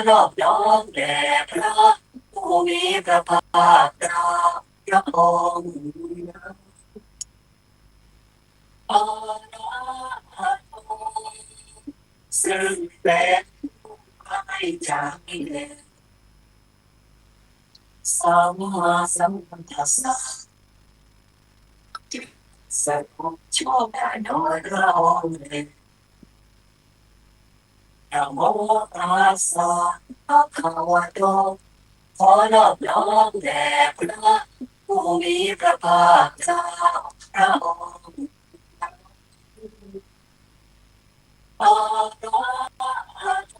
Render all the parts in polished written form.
นอบน้อมแด่พระผู้มีพระภาคเจ้าพระองค์อาราธซึ่งเป็นผู้ไกลจากกิเลสสัมมาสัมพุทธัสสะสัพพุชอบได้โดยพระองค์เองนะโมตัสสะภะคะวะโตขอนอบน้อมแด่พระผู้มีพระภาคเจ้าพระองค์อาราธ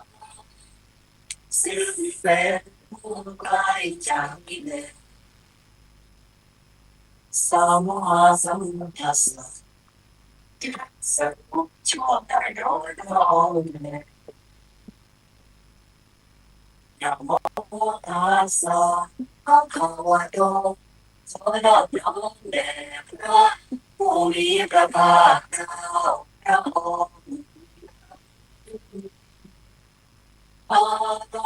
ซึ่งเป็นผู้ไกลจากกิเลสสัมมาสัมพุทธัสสะสัพพุชอบได้โดยพระองค์เองนะโมตัสสะภะคะวะโตขอนอบน้อมแด่พระผู้มีพระภาคเจ้าพระองค์อาร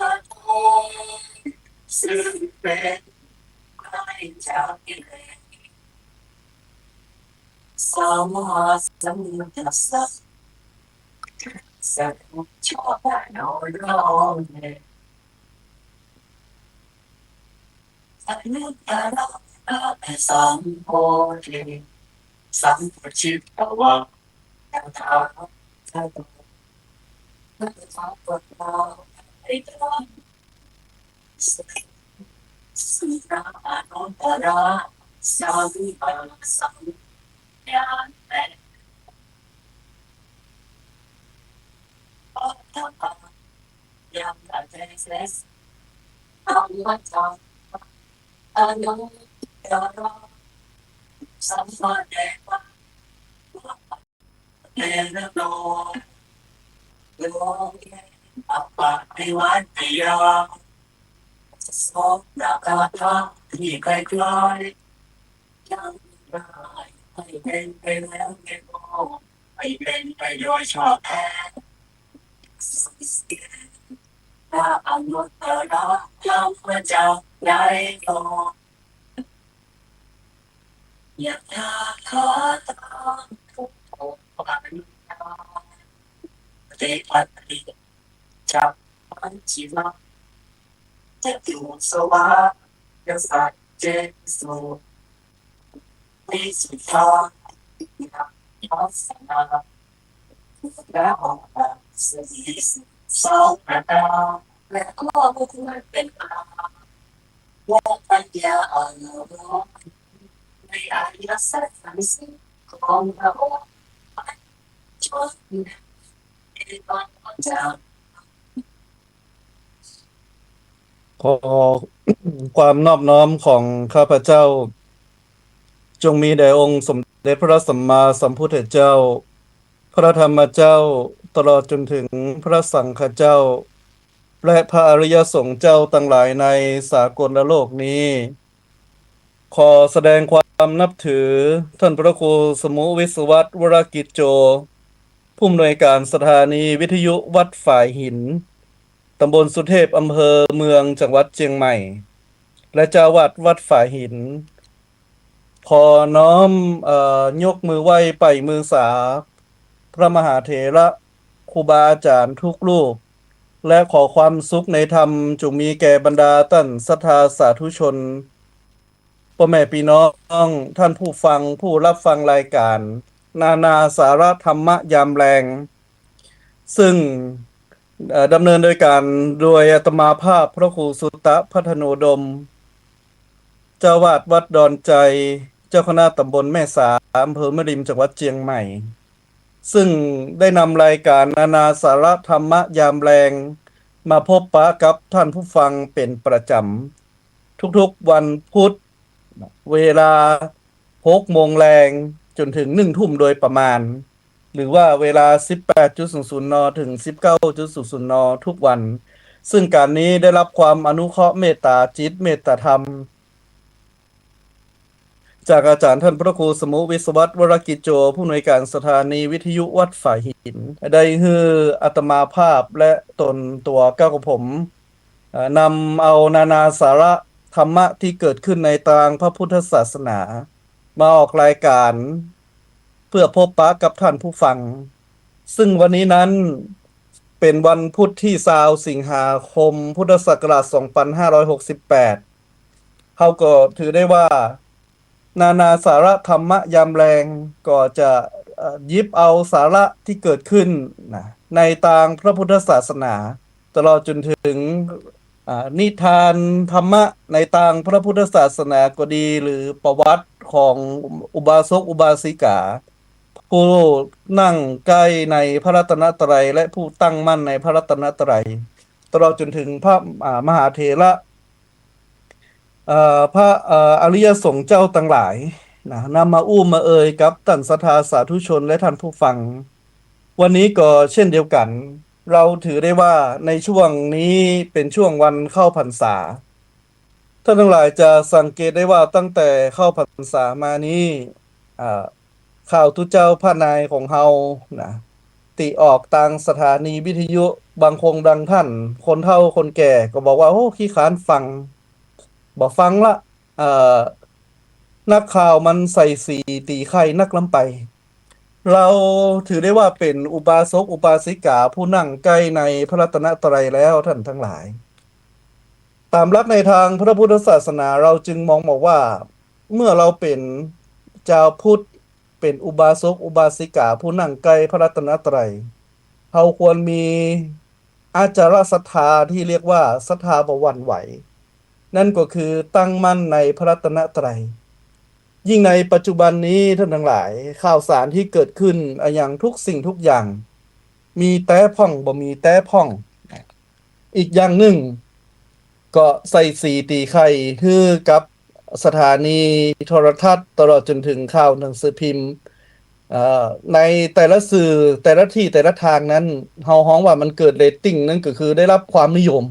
าธซึ่งเป็นไกลจากกิเลสสัมมาสัมพุทธัสสะสัพพุชอบได้โดยพระองค์เองอนุตตรสัมโพธิสัมปชิตตวะตถาคตนัตถาคตเราไอ้ตระสุราอนุตตระสัมปันสัมญาเตปัตตะยังตัดเสสธรรมจักอนุตตระสัมมาเดวะเตนะโลโลเยอัปปะริวันติยาสมดักาทาที่ไกลๆยังได้ให้เป็นไปแล้วแก่โลกให้เป็นไปโดยชอบแท้พระอนุตตรธรรมจักใหญ่โตยะถาคาตังทุกโภปันนา เตปัตติจักปัญจิวังเจตุสวายสัจเจสุวิสุทธายัสสนาและออกแบบสีสองประการและก็บุคคลเป็นอาว่าปัญญาอนุรักษ์ในอริยสัจทั้งสิ้นของพระองค์จนขอความนอบน้อมของข้าพเจ้าจงมีแด่องค์สมเด็จพระสัมมาสัมพุทธเจ้าพระธรรมเจ้าตลอดจนถึงพระสังฆเจ้าและพระอริยสงฆ์เจ้าตั้งหลายในสากลโลกนี้ขอแสดงความนับถือท่านพระครูสมุวิศวัตรวรกิจโจผู้อำนวยการสถานีวิทยุวัดฝ่ายหินตำบลสุเทพอำเภอเมืองจังหวัดเชียงใหม่และเจ้าวาดวัดฝ่ายหินขอน้อมยกมือไหว้ไปมือสาพระมหาเถระครูบาอาจารย์ทุกรูปและขอความสุขในธรรมจงมีแก่บรรดาท่านศรัทธาสาธุชนพ่อแม่พี่น้องท่านผู้ฟังผู้รับฟังรายการนานาสาระธรรมะยามแรงซึ่งดำเนินโดยอาตมาภาพพระครูสุตตะพัฒโนดมเจ้าวาดวัดดอนใจเจ้าคณะตำบลแม่สาอำเภอแม่ริมจังหวัดเชียงใหม่ ซึ่งได้นำรายการนานาสาระธรรมะยามแรงมาพบปะกับท่านผู้ฟังเป็นประจำทุกๆวันพุธเวลา6 โมงแรงจนถึง1 ทุ่มโดยประมาณหรือว่าเวลา 18.00 นถึง 19.00 นทุกวันซึ่งการนี้ได้รับความอนุเคราะห์เมตตาจิตเมตตาธรรม จากอาจารย์ท่านพระครูสมุวิศวัตรวรกิจโจผู้อำนวยการสถานีวิทยุวัดฝ่ายหินได้ฮืออาตมาภาพและตนตัวเก้ากับผมนำเอานานาสาระธรรมะที่เกิดขึ้นในทางพระพุทธศาสนามาออกรายการเพื่อพบปะกับท่านผู้ฟังซึ่งวันนี้นั้นเป็นวันพุธที่20 สิงหาคมพุทธศักราช2568เขาก็ถือได้ว่านานาสาระธรรมะยามแรงก็จะหยิบเอาสาระที่เกิดขึ้นนะในทางพระพุทธศาสนาตลอดจนถึงนิทานธรรมะในทางพระพุทธศาสนาก็ดีหรือประวัติของอุบาสกอุบาสิกาผู้นั่งใกล้ในพระรัตนตรัยและผู้ตั้งมั่นในพระรัตนตรัยตลอดจนถึงพระมหาเถระพระอริยสงฆ์เจ้าต่างหลายนะนำมาอู้มาเอ่ยกับท่านศรัทธาสาธุชนและท่านผู้ฟังวันนี้ก็เช่นเดียวกันเราถือได้ว่าในช่วงนี้เป็นช่วงวันเข้าพรรษาท่านทั้งหลายจะสังเกตได้ว่าตั้งแต่เข้าพรรษามานี้ข่าวทุเจ้าพระนายของเฮานะติออกทางสถานีวิทยุบางคงดังท่านคนเฒ่าคนแก่ก็บอกว่าโอ้ขี้ค้านฟังบอกฟังละนักข่าวมันใส่สีตีไข่นักล้ำไปเราถือได้ว่าเป็นอุบาสกอุบาสิกาผู้นั่งใกล้ในพระรัตนตรัยแล้วท่านทั้งหลายตามหลักในทางพระพุทธศาสนาเราจึงมองบอกว่าเมื่อเราเป็นชาวพุทธเป็นอุบาสกอุบาสิกาผู้นั่งใกล้พระรัตนตรัยเราควรมีอาจารศรัทธาที่เรียกว่าศรัทธาบ่หวั่นไหวนั่นก็คือตั้งมั่นในพระรัตนตรัยยิ่งในปัจจุบันนี้ท่านทั้งหลายข่าวสารที่เกิดขึ้นอย่างทุกสิ่งทุกอย่างมีแต่พ่องบ่มีแต่พ่องอีกอย่างหนึ่งก็ใส่สีตีไข่คือกับสถานีโทรทัศน์ตลอดจนถึงข่าวหนังสือพิมพ์ในแต่ละสื่อแต่ละที่แต่ละทางนั้นเฮาฮ้องว่ามันเกิดเรตติ้งนั่นก็คือได้รับความนิยม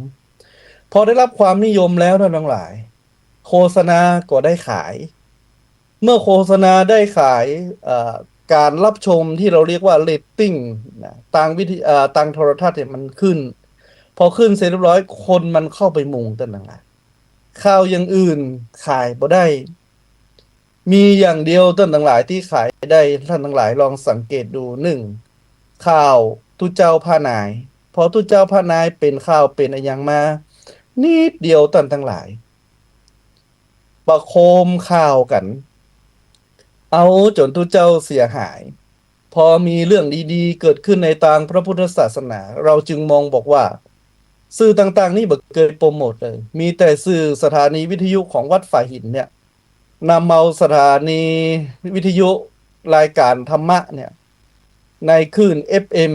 พอได้รับความนิยมแล้วท่านทั้งหลายโฆษณาก็ได้ขายเมื่อโฆษณาได้ขายการรับชมที่เราเรียกว่าเรตติ้งนะทางโทรทัศน์เนี่ยมันขึ้นพอขึ้นเสร็จเรียบร้อยคนมันเข้าไปมุงตั้งนั้นล่ะข่าวอย่างอื่นขายบ่ได้มีอย่างเดียวท่านทั้งหลายที่ขายได้ท่านทั้งหลายลองสังเกตดู1ข่าวทุเจ้าพานายพอทุเจ้าพานายเป็นข่าวเป็นอย่างมานิดเดียวท่านทั้งหลายประโคมข่าวกันเอาจนทุเจ้าเสียหายพอมีเรื่องดีๆเกิดขึ้นในทางพระพุทธศาสนาเราจึงมองบอกว่าสื่อต่างๆนี่บ่เคยโปรโมทเลยมีแต่สื่อสถานีวิทยุของวัดฝ่ายหินเนี่ยนำเอาสถานีวิทยุรายการธรรมะเนี่ยในคลื่น FM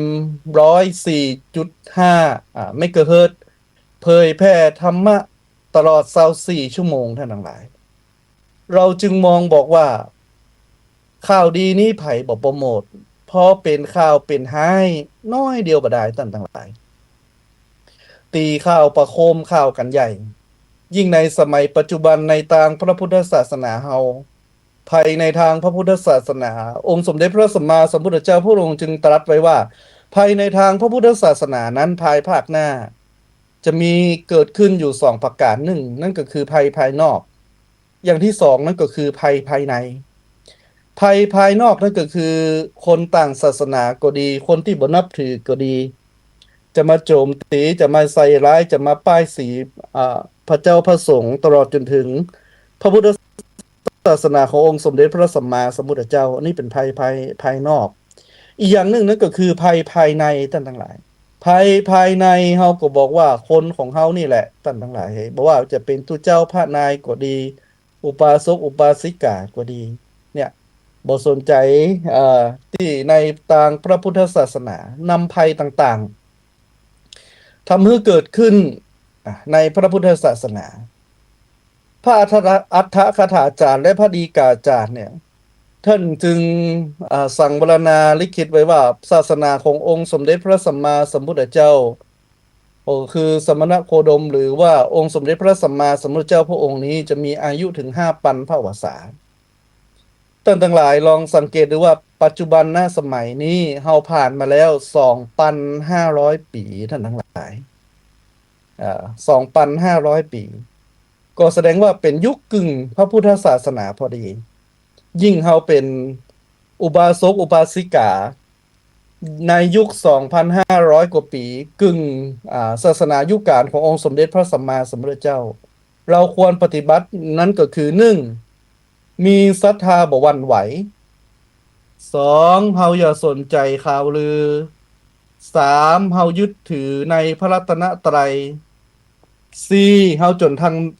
104.5เมกะเฮิรตซ์เผยแพร่ธรรมะตลอด24ชั่วโมงท่านทั้งหลายเราจึงมองบอกว่าข่าวดีนี้ไผบ่โปรโมทพอเป็นข่าวเป็นไห้น้อยเดียวบ่ได้ท่านทั้งหลายตีข่าวประโคมข่าวกันใหญ่ยิ่งในสมัยปัจจุบันในทางพระพุทธศาสนาเฮาภายในทางพระพุทธศาสนาองค์สมเด็จพระสัมมาสัมพุทธเจ้าพระองค์จึงตรัสไว้ว่าภายในทางพระพุทธศาสนานั้นภายภาคหน้าจะมีเกิดขึ้นอยู่2ประการ1นั่นก็คือภัยภายนอกอย่างที่2นั่นก็คือภัยภายในภัยภายนอกนั่นก็คือคนต่างศาสนาก็ดีคนที่บ่นับถือก็ดีจะมาโจมตีจะมาใส่ร้ายจะมาป้ายสีพระเจ้าพระสงฆ์ตลอดจนถึงพระพุทธศาสนาขององค์สมเด็จพระสัมมาสัมพุทธเจ้าอันนี้เป็นภายนอกอีกอย่างหนึ่งนั่นก็คือภัยภายในท่านทั้งหลายภัยภายในเฮาก็บอกว่าคนของเฮานี่แหละท่านทั้งหลายบอกว่าจะเป็นทุเจ้าพระนายก็ดีอุปาสกอุปาสิกาก็ดีเนี่ยบ่สนใจที่ในทางพระพุทธศาสนานำภัยต่างๆทำให้เกิดขึ้นในพระพุทธศาสนาพระอัฏฐคถาจารย์และพระฎีกาจารย์เนี่ยท่านจึงสั่งวรณาลิขิตไว้ว่าศาสนาขององค์สมเด็จพระสัมมาสัมพุทธเจ้าคือสมณโคดมหรือว่าองค์สมเด็จพระสัมมาสัมพุทธเจ้าพระองค์นี้จะมีอายุถึง5,000 พระวสา ท่านทั้งหลายลองสังเกตดูว่าปัจจุบันณสมัยนี้เฮาผ่านมาแล้ว 2,500 ปีท่านทั้งหลาย2,500 ปีก็แสดงว่าเป็นยุคกึ่งพระพุทธศาสนาพอดียิ่งเฮาเป็นอุบาสกอุบาสิกาในยุค 2,500 กว่าปีกึ่งศาสนายุคกาลขององค์สมเด็จพระสัมมาสัมพุทธเจ้าเราควรปฏิบัตินั้นก็คือ1มีศรัทธาบ่หวั่นไหว2เฮาอย่าสนใจข่าวลือ3เฮายึดถือในพระรัตนตรัย4เฮาจน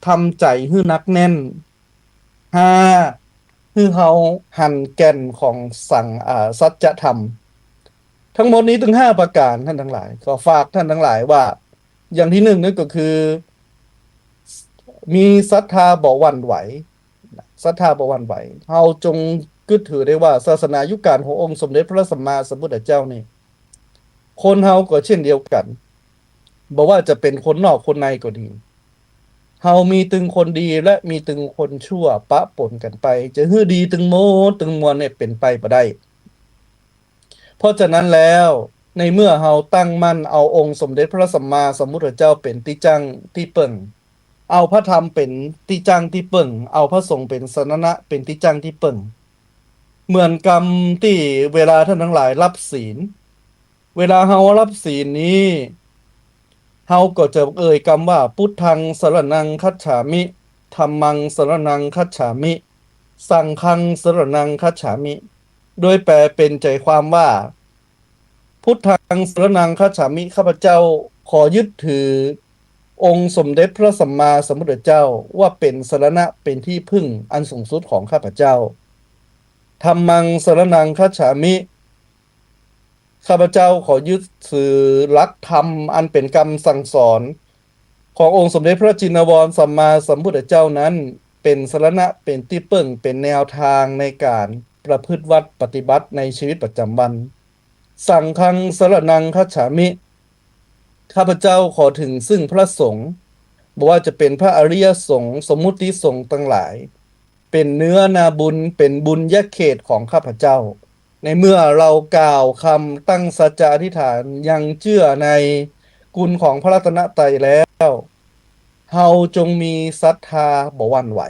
ทำใจให้หนักแน่น5คือเฮาหันแก่นของสัจธรรมทั้งหมดนี้ถึง5ประการท่านทั้งหลายก็ฝากท่านทั้งหลายว่าอย่างที่1นั่นก็คือมีศรัทธาบ่หวั่นไหวศรัทธาบ่หวั่นไหวเฮาจงกึดถือได้ว่าศาสนายุคกาลขององค์สมเด็จพระสัมมาสัมพุทธเจ้านี่คนเฮาก็เช่นเดียวกันบ่ว่าจะเป็นคนนอกคนในก็ดีเฮามีตึงคนดีและมีตึงคนชั่วปะปนกันไปจะฮื้อดีตึงโมตึงมวลเนี่ยเป็นไปบ่ได้เพราะฉะนั้นแล้วในเมื่อเฮาตั้งมั่นเอาองค์สมเด็จพระสัมมาสัมพุทธเจ้าเป็นที่จังที่เปิ่งเอาพระธรรมเป็นที่จังที่เปิ่งเอาพระสงฆ์เป็นสรณะเป็นที่จังที่เปิ่งเหมือนกรรมที่เวลาท่านทั้งหลายรับศีลเวลาเฮารับศีลนี้เฮาก็จะเอ่ยคำว่าพุทธังสรณังคัจฉามิธัมมังสรณังคัจฉามิสังฆังสรณังคัจฉามิโดยแปลเป็นใจความว่าพุทธังสรณังคัจฉามิข้าพเจ้าขอยึดถือองค์สมเด็จพระสัมมาสัมพุทธเจ้าว่าเป็นสรณะเป็นที่พึ่งอันสูงสุดของข้าพเจ้าธัมมังสรณังคัจฉามิข้าพเจ้าขอยึดถือหลักธรรมอันเป็นคำสั่งสอนขององค์สมเด็จพระจินวรสัมมาสัมพุทธเจ้านั้นเป็นสรณะเป็นที่พึ่งเป็นแนวทางในการประพฤติวัดปฏิบัติในชีวิตประจำวันสังฆังสรณังคัจฉามิข้าพเจ้าขอถึงซึ่งพระสงฆ์บอกว่าจะเป็นพระอริยสงฆ์สมมุติสงฆ์ทั้งหลายเป็นเนื้อนาบุญเป็นบุญญาเขตของข้าพเจ้าในเมื่อเรากล่าวคำตั้งสัจจะอธิษฐานยังเชื่อในกุลของพระรัตนตรัยแล้วเฮาจงมีศรัทธาบ่หวั่นไหว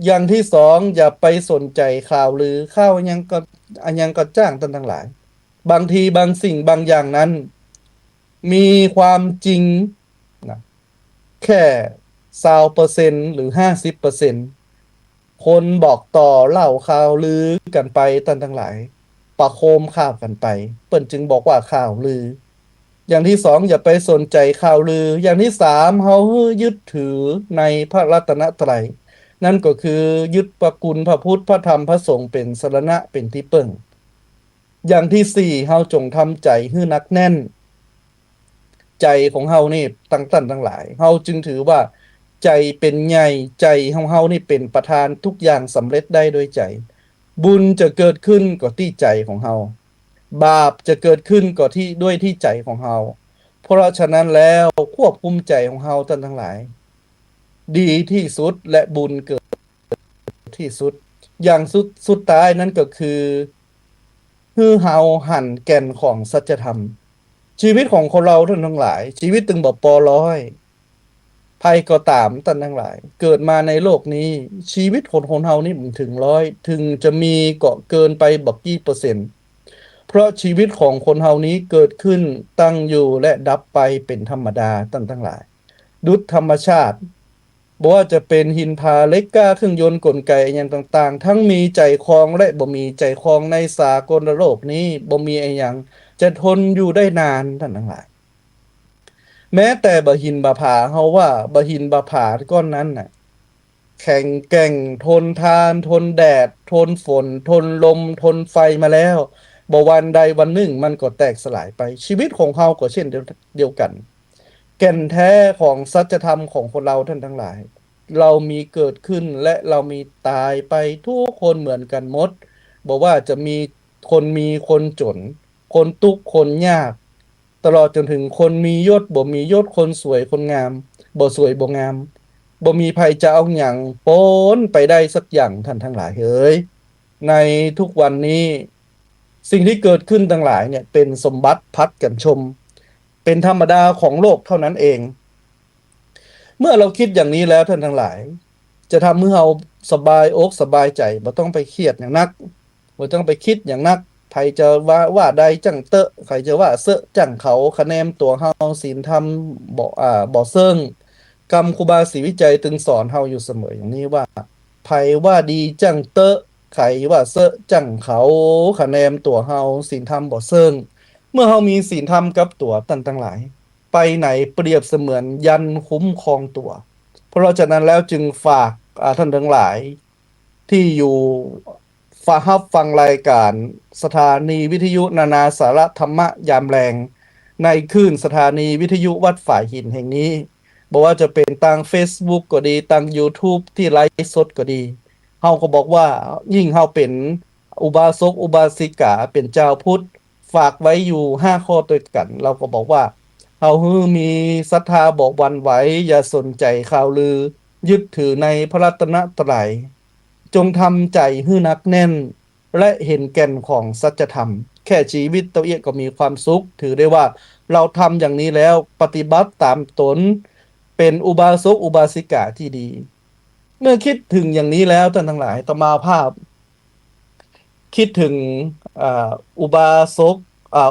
อย่างที่2อย่าไปสนใจข่าวหรือข้าวยังก็จ้างท่านทั้งหลายบางทีบางสิ่งบางอย่างนั้นมีความจริงนะแค่20%หรือ50%คนบอกต่อเล่าข่าวลือกันไปท่านทั้งหลายประโคมข่าวกันไปเปิ้นจึงบอกว่าข่าวลืออย่างที่2อย่าไปสนใจข่าวลืออย่างที่3เฮายึดถือในพระรัตนตรัยนั่นก็คือยึดพระคุณพระพุทธพระธรรมพระสงฆ์เป็นสรณะเป็นที่พึ่งอย่างที่4เฮาจงทำใจให้หนักแน่นใจของเฮานี่ทั้งหลายเฮาจึงถือว่าใจเป็นใหญ่ใจของเฮานี่เป็นประธานทุกอย่างสำเร็จได้โดยใจบุญจะเกิดขึ้นก็ที่ใจของเฮาบาปจะเกิดขึ้นก็ด้วยที่ใจของเฮาเพราะฉะนั้นแล้วควบคุมใจของเฮาท่านทั้งหลายดีที่สุดและบุญเกิดที่สุดอย่างสุดท้ายนั้นก็คือเฮาหันแก่นของสัจธรรมชีวิตของคนเราท่านทั้งหลายชีวิตตึงบ่ปอร้อยภัยก็ตามท่านทั้งหลายเกิดมาในโลกนี้ชีวิตคนเฮานี่ถึง100ถึงจะมีก็เกินไปบักกี่เปอร์เซ็นต์เพราะชีวิตของคนเฮานี้เกิดขึ้นตั้งอยู่และดับไปเป็นธรรมดาท่านทั้งหลายดุจธรรมชาติบ่ว่าจะเป็นหินผาเหล็กกล้าเครื่องยนต์กลไกอย่างต่างๆทั้งมีใจครองและบ่มีใจครองในสากลโลกนี้บ่มีไอ้หยังจะทนอยู่ได้นานท่านทั้งหลายแม้แต่บะหินบะผาเฮาว่าบะหินบะผาก้อนนั้นน่ะแข็งแกร่งทนทานทนแดดทนฝนทนลมทนไฟมาแล้วบ่วันใดวันหนึ่งมันก็แตกสลายไปชีวิตของเฮาก็เช่นเดียวกันแก่นแท้ของสัจธรรมของคนเราท่านทั้งหลายเรามีเกิดขึ้นและเรามีตายไปทุกคนเหมือนกันหมดบอกว่าจะมีคนจนคนทุกข์คนยากตลอดจนถึงคนมียศบ่มียศคนสวยคนงามบ่สวยบ่งามบ่มีภัยจะเอาหยังปนไปได้สักอย่างท่านทั้งหลายเฮ้ย ในทุกวันนี้สิ่งที่เกิดขึ้นทั้งหลายเนี่ยเป็นสมบัติพัดกันชมเป็นธรรมดาของโลกเท่านั้นเองเมื่อเราคิดอย่างนี้แล้วท่านทั้งหลายจะทำให้เราสบายอกสบายใจบ่ต้องไปเครียดอย่างนักบ่ต้องไปคิดอย่างนักใครจะว่าใดจังเตอะใครจะว่าเสอะจังเขาคะแนนตัวเฮาศีลธรรมบ่เซิงกรรมครูบาศรีวิจัยตึงสอนเฮาอยู่เสมออย่างนี้ว่าไผว่าดีจังเตอะไขว่าเสอะจังเขาคะแนนตัวเฮาศีลธรรมบ่เซิงเมื่อเฮามีศีลธรรมกับตัวท่านทั้งหลายไปไหนเปรียบเสมือนยันคุ้มครองตัวเพราะฉะนั้นแล้วจึงฝากท่านทั้งหลายที่อยู่ฟังรายการสถานีวิทยุนานาสาระธรรมะยามแรงในคลื่นสถานีวิทยุวัดฝ่ายหินแห่งนี้บอกว่าจะเป็นทาง Facebook ก็ดีทาง YouTube ที่ไลฟ์สดก็ดีเฮาก็บอกว่ายิ่งเฮาเป็นอุบาสกอุบาสิกาเป็นเจ้าพุทธฝากไว้อยู่5ข้อด้วยกันเราก็บอกว่าเฮามีศรัทธาบอกวันไหวอย่าสนใจข่าวลือยึดถือในพระรัตนตรัยจงทำใจให้หนักแน่นและเห็นแก่นของสัจธรรมแค่ชีวิตตัวเองก็มีความสุขถือได้ว่าเราทำอย่างนี้แล้วปฏิบัติตามตนเป็นอุบาสกอุบาสิกาที่ดีเมื่อคิดถึงอย่างนี้แล้วท่านทั้งหลายตมาภาพคิดถึงอุบาสก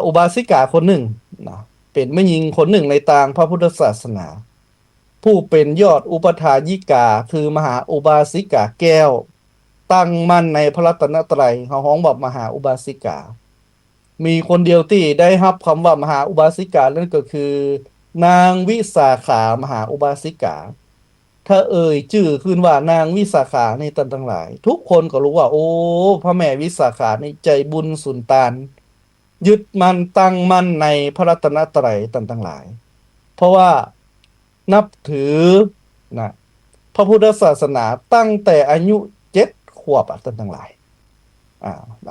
อุบาสิกาคนหนึ่งนะเป็นแม่หญิงคนหนึ่งในทางพระพุทธศาสนาผู้เป็นยอดอุปถายิกาคือมหาอุบาสิกาแก้วตั้งมั่นในพระรัตนตรัยเขาฮ้องบอกมหาอุบาสิกามีคนเดียวที่ได้รับคำว่ามหาอุบาสิกานั่นก็คือนางวิสาขามหาอุบาสิกาถ้าชื่อขึ้นว่านางวิสาขาในตันทั้งหลายทุกคนก็รู้ว่าโอ้พระแม่วิสาขานี่ใจบุญสุนทานยึดมั่นตั้งมั่นในพระรัตนตรัยตันทั้งหลายเพราะว่านับถือนะพระพุทธศาสนาตั้งแต่อายุ7 ขวบตันทั้งหลาย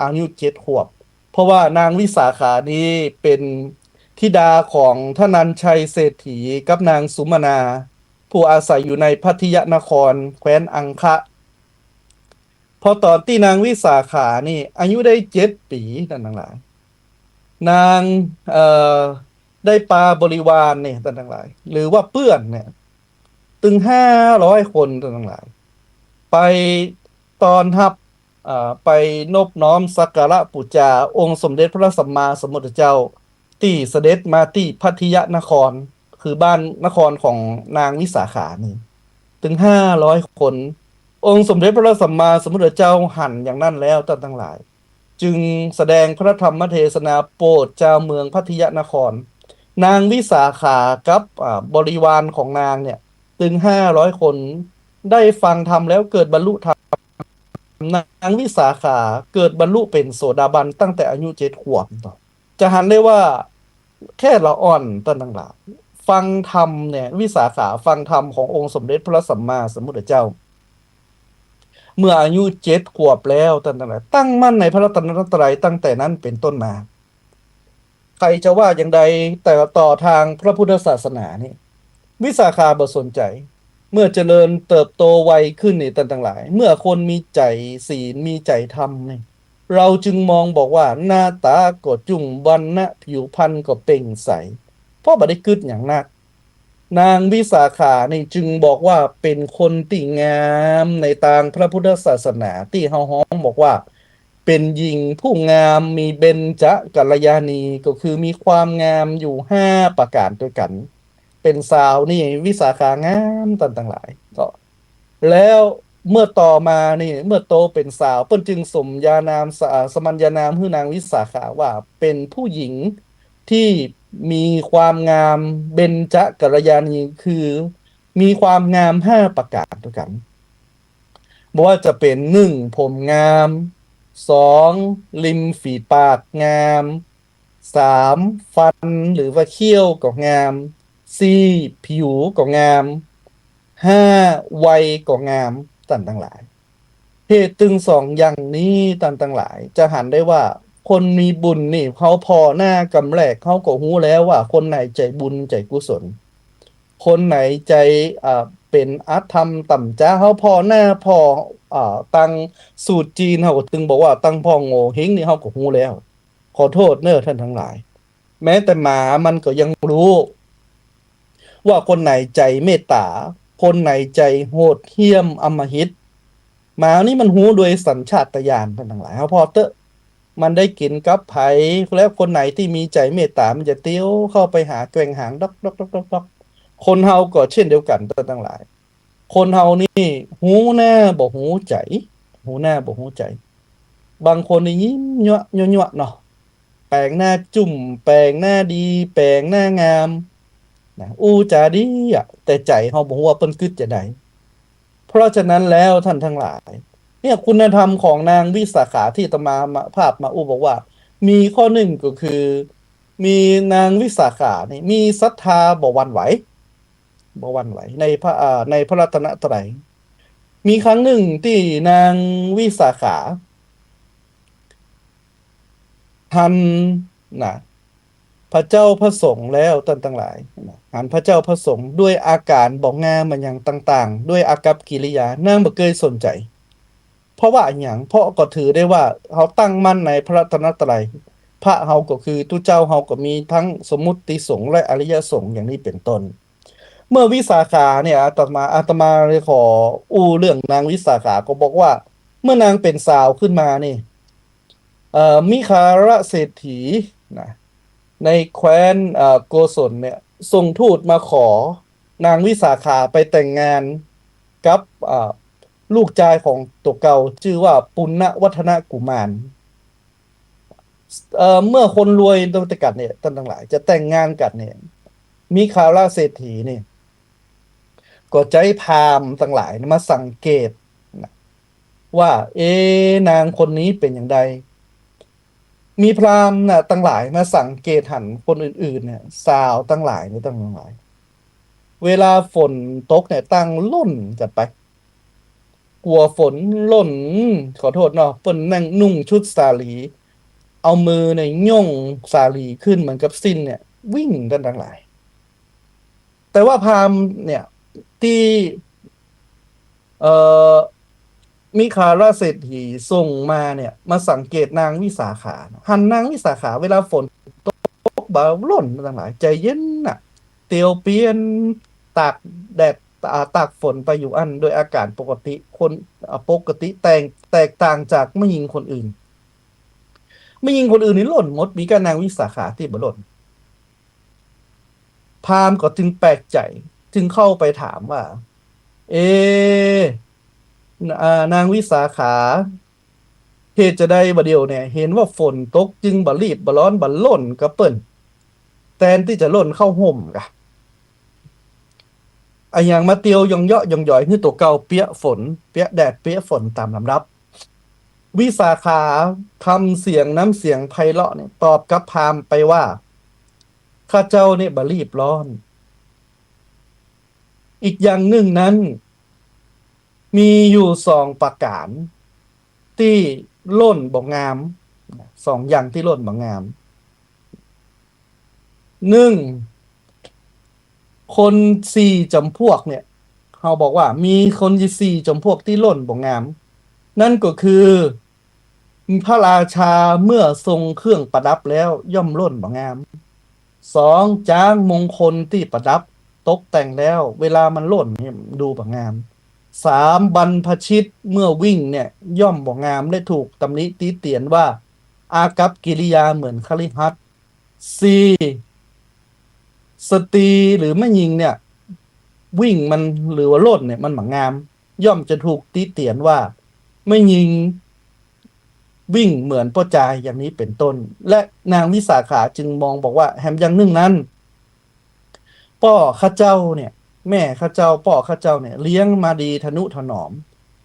อายุ7 ขวบเพราะว่านางวิสาขานี้เป็นธิดาของท่านันชัยเศรษฐีกับนางสุมนาผู้อาศัยอยู่ในพัทยนครแคว้นอังคะพอตอนที่นางวิสาขานี่อายุได้7 ปีนั่นทั้งหลายนางได้ปาบริวารเนี่ยท่านทั้งหลายหรือว่าเปื้อนเนี่ยถึง500 คนท่านทั้งหลายไปตอนรับไปนบน้อมสักการะบูชาองค์สมเด็จพระสัมมาสัมพุทธเจ้าที่เสด็จมาที่พัทยนครคือบ้านนครของนางวิสาขานี่ถึง500 คนองค์สมเด็จพระสัมมาสัมพุทธเจ้าหั่นอย่างนั้นแล้วท่านทั้งหลายจึงแสดงพระธรรมเทศนาโปรดเจ้าเมืองพัทยนครนางวิสาขากับบริวารของนางเนี่ยถึง500 คนได้ฟังธรรมแล้วเกิดบรรลุธรรมนางวิสาขาเกิดบรรลุเป็นโสดาบันตั้งแต่อายุ7 ขวบจะหันได้ว่าแค่ละอ่อนต้นทั้งหลายฟังธรรมเนี่ยวิสาขาฟังธรรมขององค์สมเด็จพระสัมมาสัมพุทธเจ้าเมื่ออายุ7 ขวบแล้วตั้งมั่นในพระรัตนตรัยตั้งแต่นั้นเป็นต้นมาใครจะว่าอย่างใดแต่ต่อทางพระพุทธศาสนานี่วิสาขาบ่สนใจเมื่อเจริญเติบโตไวขึ้นนี่ต่างๆหลายเมื่อคนมีใจศีลมีใจธรรมนี่เราจึงมองบอกว่าหน้าตาก็จุ่มวรรณะผิวพรรณก็เปล่งใสเพราะบ่ได้กึดอย่างนักนางวิสาขานี่จึงบอกว่าเป็นคนที่งามในทางพระพุทธศาสนาที่เฮาฮ้องบอกว่าเป็นหญิงผู้งามมีเบญจกัลยาณีก็คือมีความงามอยู่5 ประการด้วยกันเป็นสาวนี่วิสาขางามต่างๆหลายก็แล้วเมื่อต่อมานี่เมื่อโตเป็นสาวเปิ้นจึงสมญานามสมัญญานามคือนางวิสาขาว่าเป็นผู้หญิงที่มีความงามเบญจกัลยาณีคือมีความงาม5 ประการด้วยกันบ่ว่าจะเป็น1ผมงาม2ริมฝีปากงาม3ฟันหรือว่าเขี้ยวก็งาม4ผิวก็งาม5วัยก็งามต่างๆหลายเหตุตึง2อย่างนี้ต่างๆหลายจะหันได้ว่าคนมีบุญนี่เขาพอหน้ากำแรกเขาก็รู้แล้วว่าคนไหนใจบุญใจกุศลคนไหนใจ เป็นอาธรรมต่ำจ้าเฮาพอหน้าพอตังสูตรจีนเฮาก็ตึงบอกว่าตังพ่อโง่เฮงนี่เฮาก็ฮู้แล้ว ขอโทษเน้อท่านทั้งหลาย แม้แต่หมามันก็ยังรู้ ว่าคนไหนใจเมตตา คนไหนใจโหดเหี้ยมอำมหิตหมานี่มันหูโดยสัญชาตญาณท่านทั้งหลายเฮาพอเตอะมันได้กินกับไผแล้วคนไหนที่มีใจเมตตามันจะเตี้ยวเข้าไปหาแกว่งหางดอกดอกดอกดอกดอกคนเฮาก็เช่นเดียวกันท่านทั้งหลาย คนเฮานี่หูหน้าบ่หูใจ หูหน้าบ่หูใจ บางคนนี่ยิ้มยั่วยั่วยั่วเนาะแปลงหน้าจุ่มแปลงหน้าดี แปลงหน้างามนะอู้จาดีอ่ะแต่ใจเฮาบ่ฮู้ว่าเพิ่นคิดจะใดเพราะฉะนั้นแล้วท่านทั้งหลาย เนี่ยคุณธรรมของนางวิสาขาที่อาตมาภาพมาอู้บอกว่า มีข้อหนึ่งก็คือ มีนางวิสาขานี่มีศรัทธาบ่หวั่นไหวบ่หวั่นไหวในพระรัตนตรัย มีครั้งหนึ่งที่นางวิสาขาหันนะพระเจ้าพระสงฆ์แล้วท่านทั้งหลายหันพระเจ้าพระสงฆ์ด้วยอาการบอกงามมันอย่างต่างๆ ด้วยอากัปกิริยานางบ่เคยสนใจ เพราะว่าอย่างเพราะก็ถือได้ว่าเขาตั้งมั่นในพระรัตนตรัย พระเฮาก็คือตุเจ้าเฮาก็มีทั้งสมมุติสงฆ์และอริยสงฆ์อย่างนี้เป็นต้น เมื่อวิสาขาเนี่ยอาตมาเลยขออู้เรื่องนางวิสาขาก็บอกว่า เมื่อนางเป็นสาวขึ้นมานี่มิคาระเศรษฐีนะในแคว้นโกศลเนี่ยส่งทูตมาขอนางวิสาขาไปแต่งงานกับลูกชายของตัวเก่าชื่อว่าปุณณวัฒนกุมารเมื่อคนรวยต้องแต่กันเนี่ยท่านทั้งหลายจะแต่งงานกันเนี่ยมิคาระเศรษฐีนี่ก็ใจพราหมณ์ทั้งหลายมาสังเกตนะว่านางคนนี้เป็นอย่างใด มีพราหมณ์นะตั้งหลายมาสังเกตหันคนอื่นๆเนี่ยสาวตั้งหลายเนี่ยตั้งหลาย เวลาฝนตกเนี่ยตั้งล่นจัดไป กลัวฝนล่นขอโทษเนาะเปิ้นนั่งนุ่งชุดสาลี เอามือเนี่ยย่องสาลีขึ้นเหมือนกับสิ้นเนี่ย วิ่งกันทั้งหลาย แต่ว่าพราหมณ์เนี่ยที่เอ่อมิคาราเศรษฐีส่งมาเนี่ยมาสังเกตนางวิสาขาหันนางวิสาขาเวลาฝนตกบ่าล่นต่างหลายใจเย็นน่ะเตียวเปลี่ยนตากแดดตากฝนไปอยู่อันโดยอาการปกติคนปกติแตกต่างจากไม่ยิงคนอื่นไม่ยิงคนอื่นนี่ล่นหมดมีการนางวิสาขาที่บ่ล่นพราหมณ์ก็จึงแปลกใจจึงเข้าไปถามว่า เอนางวิสาขาเหตุจะได้บ่เดียวเนี่ย เห็นว่าฝนตกจึงบ่รีบบ่ร้อนบ่ล่นกะเปิ้นแทนที่จะล่นเข้าห่มกะอย่างมาเตียวยองเยาะยองย่อยคือตัวเก่าเปียฝน เปียแดดเปียฝนตามลำดับ วิสาขาทำเสียงน้ำเสียงไพเราะเนี่ยตอบกับพราหมณ์ไปว่า ข้าเจ้าเนี่ยบ่รีบร้อน อีกอย่างหนึ่งนั้น มีอยู่2ประการที่ล่นบ่งาม2อย่างที่ล่นบ่งาม1คน4จำพวกเนี่ยเขาบอกว่ามีคน4จำพวกที่ล่นบ่งาม นั่นก็คือพระราชาเมื่อทรงเครื่องประดับแล้วย่อมล่นบ่งาม2จ้างมงคลที่ประดับตกแต่งแล้วเวลามันล่นเนี่ยดูบ่งาม3บรรพชิตเมื่อวิ่งเนี่ยย่อมบ่งามได้ถูกตำหนิติเตียนว่าอากัปกิริยาเหมือนคฤหัสถ์4สตรีหรือแม่หญิงเนี่ยวิ่งมันหรือว่าล่นเนี่ยมันบ่งามย่อมจะถูกติเตียนว่าแม่หญิงวิ่งเหมือนพ่อจายอย่างนี้เป็นต้นและนางวิสาขาจึงมองบอกว่าแฮมอย่างหนึ่งนั้นพ่อข้าเจ้าเนี่ยแม่ข้าเจ้าพ่อข้าเจ้าเนี่ยเลี้ยงมาดีทนุถนอม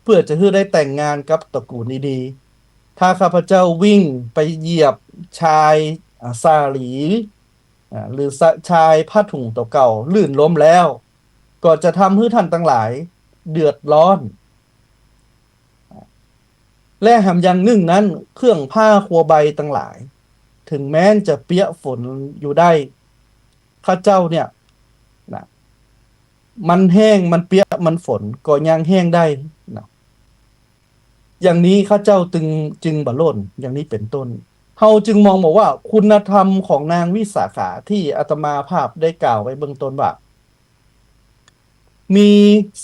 เพื่อจะให้ได้แต่งงานกับตระกูลดีๆถ้าข้าพเจ้าวิ่งไปเหยียบชายสาลีหรือชายผ้าถุงตัวเก่าลื่นล้มแล้วก็จะทำให้ท่านทั้งหลายเดือดร้อนและแหมอย่างหนึ่งนั้นเครื่องผ้าครัวใบทั้งหลายถึงแม้นจะเปียกฝนอยู่ได้ข้าเจ้าเนี่ยนะมันแห้งมันเปียก มันฝนก็ยังแห้งได้นะอย่างนี้ข้าเจ้าจึงบ่ล่นอย่างนี้เป็นต้นเฮาจึงมองบอกว่าคุณธรรมของนางวิสาขาที่อาตมาภาพได้กล่าวไว้เบื้องต้นว่ามี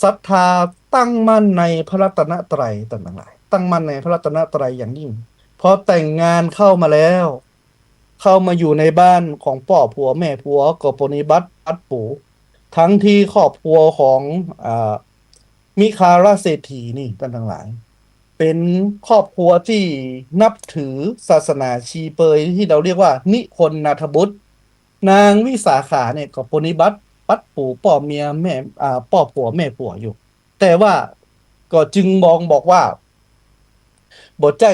ศรัทธาตั้งมั่นในพระรัตนตรัยต่างๆหลายตั้งมั่นในพระรัตนตรัยอย่างยิ่งพอแต่งงานเข้ามาแล้ว เข้ามาอยู่ในบ้านของพ่อผัวแม่ผัวก็ปฏิบัติปัดปูทั้งที่ครอบครัวของอ่ามิคาราเศรษฐีนี่ท่านทั้งหลายเป็นครอบครัวที่นับถือศาสนาชีเปยที่เราเรียกว่านิคนนาถบุตรนางวิสาขาเนี่ยก็ปฏิบัติปัดปูพ่อเมียแม่พ่อผัวแม่ผัวอยู่ แต่ว่าก็จึงบอกว่าบ่ใจ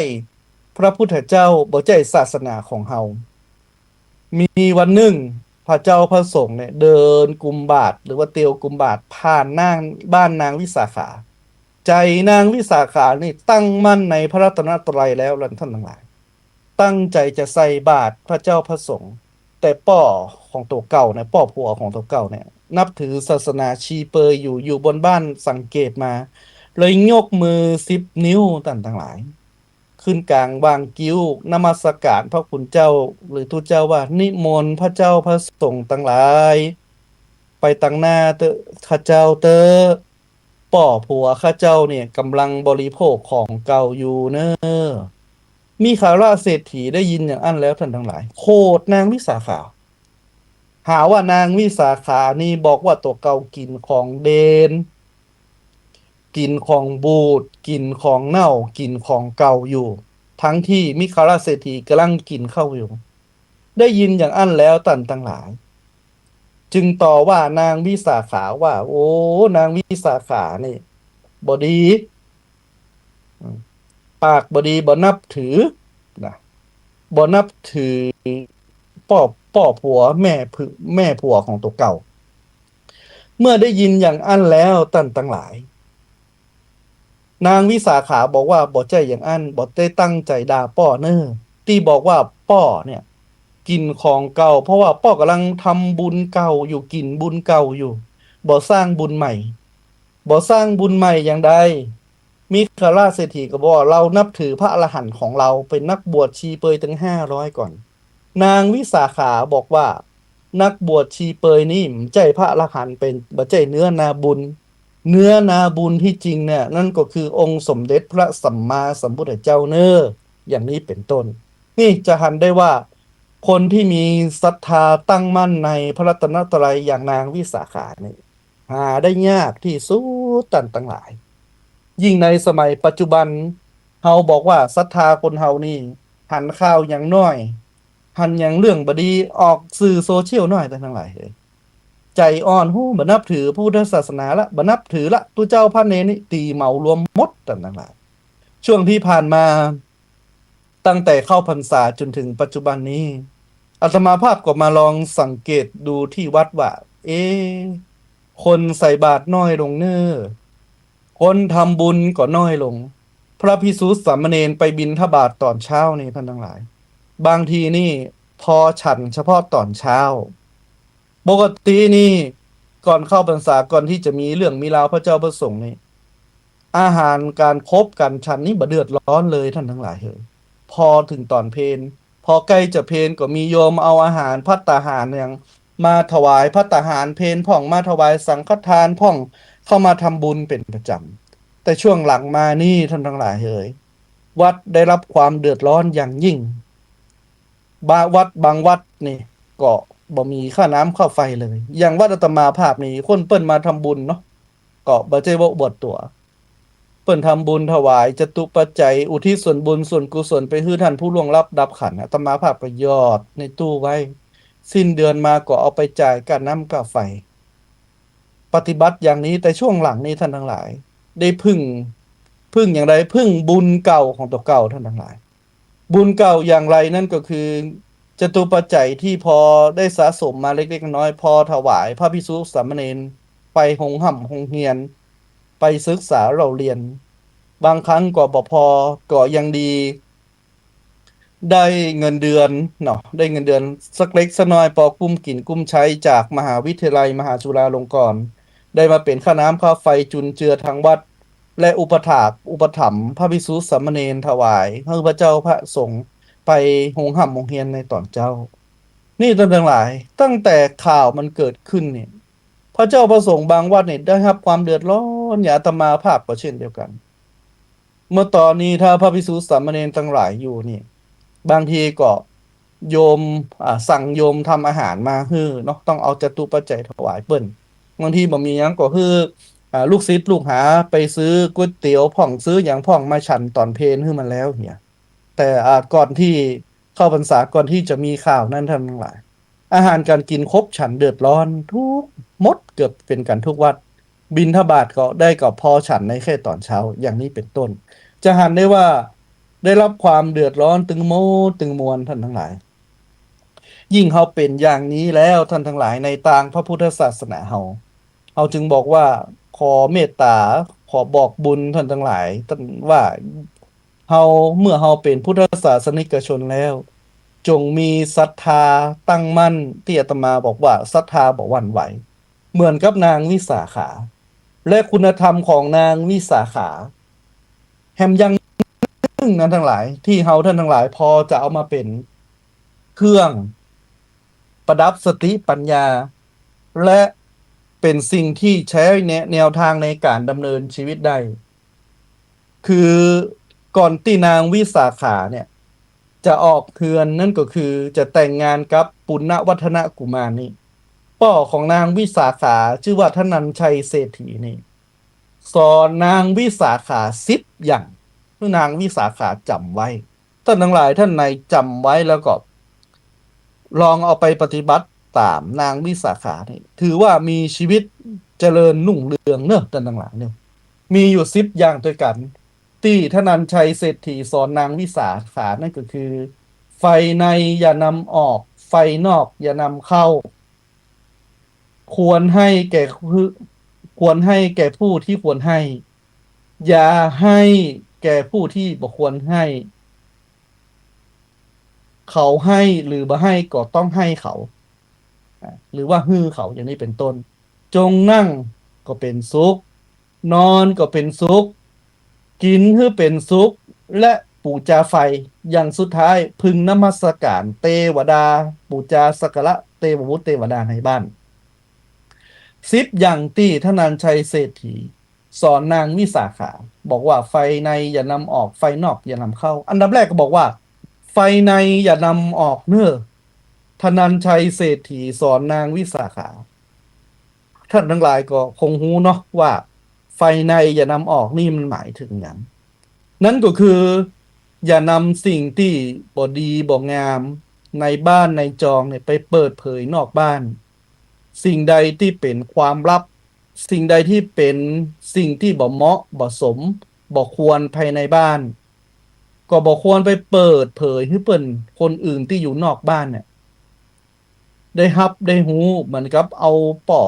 พระพุทธเจ้าบ่ใจศาสนาของเฮา มีวันหนึ่งพระเจ้าพระสงฆ์เนี่ยเดินกุมบาทหรือว่าเตียวกุมบาทผ่านนางบ้านนางวิสาขาใจนางวิสาขานี่ตั้งมั่นในพระรัตนตรัยแล้วท่านทั้งหลายตั้งใจจะใส่บาตรพระเจ้าพระสงฆ์แต่ป่อของตัวเก่าเนี่ยป่อผัวของตัวเก่าเนี่ยนับถือศาสนาชีเปยอยู่บนบ้านสังเกตมาเลยยกมือ10 นิ้วต่างหลาย ขึ้นกลางวางกิ้วนมัสการพระคุณเจ้าหรือทูตเจ้าว่านิมนต์พระเจ้าพระสงฆ์ทั้งหลายไปตั้งหน้าเตอข้าเจ้าเตอป่อผัวข้าเจ้าเนี่ยกำลังบริโภคของเก่าอยู่เนอมีคาราเศรษฐีได้ยินอย่างอันแล้วท่านทั้งหลายโคดนางวิสาขาหาว่านางวิสาขานี่บอกว่าตัวเก่ากินของเดนกินของบูดกินของเน่ากินของเก่าอยู่ ทั้งที่มิคาราเศรษฐีกำลังกินข้าวอยู่ ได้ยินอย่างอั้นแล้วตันทั้งหลาย จึงต่อว่านางวิสาขาว่า โอ้นางวิสาขานี่บดีปากบดีบ่นับถือนะบ่นับถือพ่อผัวแม่ผัวของตัวเก่า เมื่อได้ยินอย่างอั้นแล้วตันทั้งหลาย นางวิสาขาบอกว่าบ่ใจอย่างอั้นบ่ได้ตั้งใจด่าป้อเนอที่บอกว่าป้อเนี่ย กินของเก่าเพราะว่าป้อกำลังทำบุญเก่าอยู่กินบุญเก่าอยู่บ่สร้างบุญใหม่บ่สร้างบุญใหม่อย่างใดมิคาราเศรษฐีก็บอกเรานับถือพระอรหันต์ของเราเป็นนักบวชชีเปยถึง500ก่อนนางวิสาขาบอกว่า นักบวชชีเปยนี่มใจพระอรหันต์เป็นบ่ใจเนื้อนาบุญ เนื้อนาบุญที่จริงเนี่ยนั่นก็คือองค์สมเด็จพระสัมมาสัมพุทธเจ้าเนออย่างนี้เป็นต้น นี่จะหันได้ว่า คนที่มีศรัทธาตั้งมั่นในพระรัตนตรัยอย่างนางวิสาขานี่หาได้ยากที่สุดตั้งหลาย ยิ่งในสมัยปัจจุบันเฮาบอกว่าศรัทธาคนเฮานี่หันข่าวอย่างน้อย หันอย่างเรื่องบดีออกสื่อโซเชียลน้อยแต่ทั้งหลายเลยใจอ่อนหู้บ่นับถือพุทธศาสนาละบ่นับถือละตัวเจ้าพระเนรนี่ตีเหมารวมหมดต่างหลายช่วงที่ผ่านมาตั้งแต่เข้าพรรษาจนถึงปัจจุบันนี้อาตมาภาพก็มาลองสังเกตดูที่วัดว่า เอ๊ะคนใส่บาตรน้อยลงเน้อคนทำบุญก็น้อยลง พระภิกษุสามเณรไปบิณฑบาตตอนเช้านี่ท่านทั้งหลาย บางทีนี่พอฉันเฉพาะตอนเช้า ปกตินี่ก่อนเข้าพรรษาก่อนที่จะมีเรื่องมีราวพระเจ้าพระสงฆ์นี่อาหารการคบกันฉันนี่บ่เดือดร้อนเลยท่านทั้งหลายเฮ้ยพอถึงตอนเพลพอใกล้จะเพลก็มีโยมเอาอาหารภัตตาหารอย่างมาถวายภัตตาหารเพลพ่องมาถวายสังฆทานพ่องเข้ามาทำบุญเป็นประจำแต่ช่วงหลังมานี่ท่านทั้งหลายเฮ้ยวัดได้รับความเดือดร้อนอย่างยิ่งบางวัดนี่ก็บ่มีค่าน้ำค่าไฟเลย อย่างวัดอาตมาภาพนี่คนเปิ้นมาทำบุญเนาะก็บ่ใช่ว่าอวดตัว เปิ้นทำบุญถวายจตุปัจจัยอุทิศส่วนบุญส่วนกุศลไปให้ท่านผู้ล่วงลับดับขันธ์อาตมาภาพก็ยอดในตู้ไว้ สิ้นเดือนมาก็เอาไปจ่ายค่าน้ำค่าไฟ ปฏิบัติอย่างนี้แต่ช่วงหลังนี้ท่านทั้งหลาย ได้พึ่งอย่างไรพึ่งบุญเก่าของตัวเก่าท่านทั้งหลาย บุญเก่าอย่างไรนั่นก็คือจตุปัจจัยที่พอได้สะสมมาเล็กๆน้อยๆพอถวายพระภิกษุสามเณรไปหงห่ำหงเฮียน ไปศึกษาเราเรียน บางครั้งก็บ่พอก็ยังดี ได้เงินเดือนเนาะได้เงินเดือนสักเล็กสักน้อยพอกุ้มกินกุ้มใช้จากมหาวิทยาลัยมหาจุฬาลงกรณ์ ได้มาเป็นค่าน้ำค่าไฟจุนเจือทางวัด และอุปถัมภ์พระภิกษุสามเณรถวายให้พระเจ้าพระสงฆ์ไปโรงหงเฮียนในตอนเจ้า นี่ท่านทั้งหลาย ตั้งแต่ข่าวมันเกิดขึ้นเนี่ยพระเจ้าพระสงฆ์บางวัดเนี่ยได้รับความเดือดร้อนอย่าอาตมาภาพก็เช่นเดียวกัน เมื่อตอนนี้ถ้าพระภิกษุสามเณรทั้งหลายอยู่นี่บางทีก็โยมสั่งโยมทำอาหารมาเนาะต้องเอาจตุปัจจัยถวายเปิ้นบางทีบ่มีหยังก็ลูกศิษย์ลูกหาไปซื้อก๋วยเตี๋ยวพ่องซื้ออย่างพ่องมาฉันตอนเพลมันแล้วเนี่ยแต่ก่อนที่เข้าพรรษาก่อนที่จะมีข่าวนั้นท่านทั้งหลายอาหารการกินครบฉันเดือดร้อนทุกมดเกือบเป็นกันทุกวัดบิณฑบาตก็ได้กับพอฉันในแค่ตอนเช้าอย่างนี้เป็นต้นจะหันได้ว่าได้รับความเดือดร้อนตึงโมตึงมวลท่านทั้งหลายยิ่งเขาเป็นอย่างนี้แล้วท่านทั้งหลายในทางพระพุทธศาสนาเราจึงบอกว่าขอเมตตาขอบอกบุญท่านทั้งหลายท่านว่าเมื่อเราเป็นพุทธศาสนิกชนแล้วจงมีศรัทธาตั้งมั่นที่อาตมาบอกว่าศรัทธาบ่หวั่นไหวเหมือนกับนางวิสาขาและคุณธรรมของนางวิสาขาแฮมยังนั้นทั้งหลายที่เฮาท่านทั้งหลายพอจะเอามาเป็นเครื่องประดับสติปัญญาและเป็นสิ่งที่ใช้แนวทางในการดำเนินชีวิตได้คือก่อนที่นางวิสาขาเนี่ยจะออกเฮือนนั่นก็คือจะแต่งงานกับปุณณวัฒนกุมารนี่พ่อของนางวิสาขาชื่อว่าธนัญชัยเศรษฐีนี่สอนนางวิสาขา10อย่างนางวิสาขาจำไว้ท่านทั้งหลายท่านในจำไว้แล้วก็ลองเอาไปปฏิบัติตามนางวิสาขานี่ถือว่ามีชีวิตเจริญรุ่งเรืองเนอะท่านทั้งหลายเนี่ยมีอยู่10อย่างด้วยกันที่ธนัญชัยเศรษฐีสอนนางวิสาขานั่นก็คือไฟในอย่านำออกไฟนอกอย่านำเข้าควรให้แก่ผู้ที่ควรให้อย่าให้แก่ผู้ที่บ่ควรให้เขาให้หรือบ่ให้ก็ต้องให้เขาหรือว่าฮื้อเขาอย่างนี้เป็นต้นจงนั่งก็เป็นสุขนอนก็เป็นสุขกินให้เป็นสุขและปูจาไฟอย่างสุดท้ายพึงนมัสการเทวดาปูจาสักการะเทวบุตรเทวดาในบ้าน10อย่างที่ธนัญชัยเศรษฐีสอนนางวิสาขาบอกว่าไฟในอย่านำออกไฟนอกอย่านำเข้าอันดับแรกก็บอกว่าไฟในอย่านำออกเนื้อธนัญชัยเศรษฐีสอนนางวิสาขาท่านทั้งหลายก็คงรู้เนาะว่าไฟในอย่านำออกนี่มันหมายถึงอย่างนั่นก็คืออย่านำสิ่งที่บ่ดีบ่งามในบ้านในจองเนี่ยไปเปิดเผยนอกบ้านสิ่งใดที่เป็นความลับสิ่งใดที่เป็นสิ่งที่บ่เหมาะบ่สมบ่ควรภายในบ้านก็บ่ควรไปเปิดเผยให้เปิ้นคนอื่นที่อยู่นอกบ้านเนี่ยได้รับได้หูเหมือนกับเอาป่อ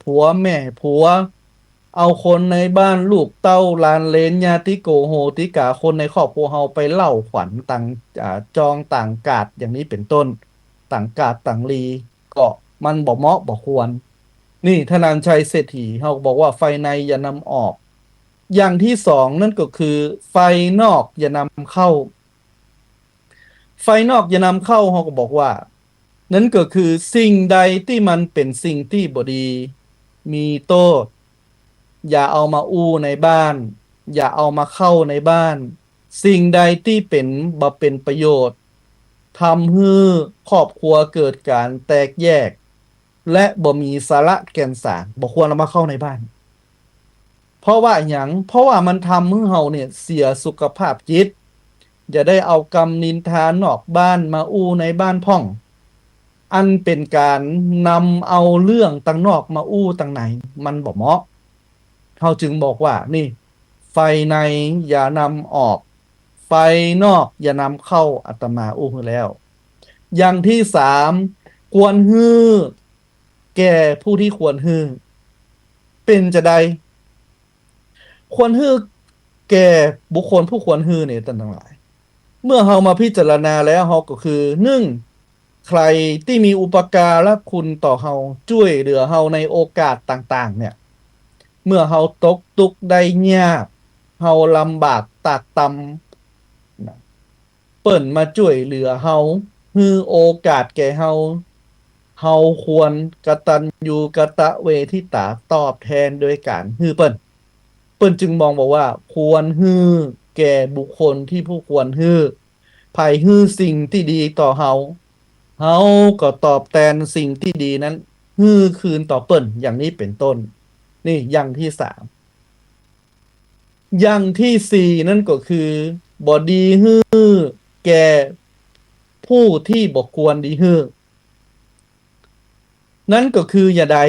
ผัวแม่ผัวเอาคนในบ้านลูกเต้าหลานเหลนญาติโกโหติกาคนในครอบครัวเฮาไปเล่าขวัญต่างจองต่างกาดอย่างนี้เป็นต้นต่างกาดต่างลีก็มันบ่เหมาะบ่ควรนี่ธนัญชัยเศรษฐีเฮาบอกว่าไฟในอย่านำออกอย่างที่2นั่นก็คือไฟนอกอย่านำเข้าไฟนอกอย่านำเข้าเฮาก็บอกว่านั่นก็คือสิ่งใดที่มันเป็นสิ่งที่บ่ดีมีโทษอย่าเอามาอู้ในบ้านอย่าเอามาเข้าในบ้านสิ่งใดที่เป็นบ่เป็นประโยชน์ทำให้ครอบครัวเกิดการแตกแยกและบ่มีสาระแก่นสารบ่ควรเอามาเข้าในบ้านเพราะว่าหยังเพราะว่ามันทำให้เฮาเนี่ยเสียสุขภาพจิตอย่าได้เอากรรมนินทานอกบ้านมาอู้ในบ้านพ่องอันเป็นการนำเอาเรื่องต่างนอกมาอู้ต่างในมันบ่เหมาะเขาจึงบอกว่านี่ไฟในอย่านำออกไฟนอกอย่านำเข้าอาตมาอู้แล้วอย่างที่3ควรฮื้อแก่ผู้ที่ควรฮื้อเป็นจะใดควรฮื้อแก่บุคคลผู้ควรฮื้อเนี่ยท่านทั้งหลายเมื่อเฮามาพิจารณาแล้วเฮาก็คือ1ใครที่มีอุปการะคุณต่อเฮาช่วยเหลือเฮาในโอกาสต่างๆเนี่ย เมื่อเฮาตกทุกข์ได้ยากเฮาลำบากตากตำนะเปิ้นมาช่วยเหลือเฮาฮือโอกาสแก่เฮาควรกตัญญูกตเวทิตาตอบแทนโดยการฮือเปิ้นจึงมองบอกว่าควรฮือแก่บุคคลที่ผู้ควรฮือไผฮือสิ่งที่ดีต่อเฮาก็ตอบแทนสิ่งที่ดีนั้นฮือคืนต่อเปิ้นอย่างนี้เป็นต้นนี่อย่างที่3อย่างที่4นั่นก็คือบอดีฮือแก่ผู้ที่บ่ควรดีฮือนั่นก็คืออย่าใด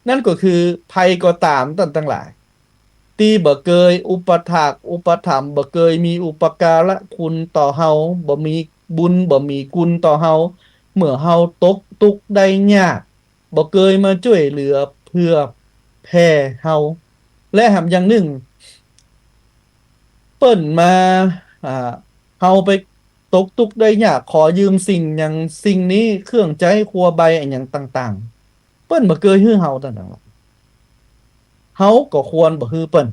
นั่นก็คือภัยก็ตามตั้งหลายตีบ่เกยอุปถากอุปถัมภ์บ่เกยมีอุปการะคุณต่อเฮาบ่มีบุญบ่มีคุณต่อเฮาเมื่อเฮาตกทุกข์ได้ยากบ่เกยมาช่วยเหลือเพื่อแผ่เฮาและหำอย่างหนึ่งเปิ้นมาเฮาไปตกทุกข์ได้ยากขอยืมสิ่งอย่างสิ่งนี้เครื่องใช้ครัวใบอันหยังต่างๆเปิ้นบ่เกยฮื้อเฮาต่างๆเฮาก็ควรบ่ฮื้อเปิ้น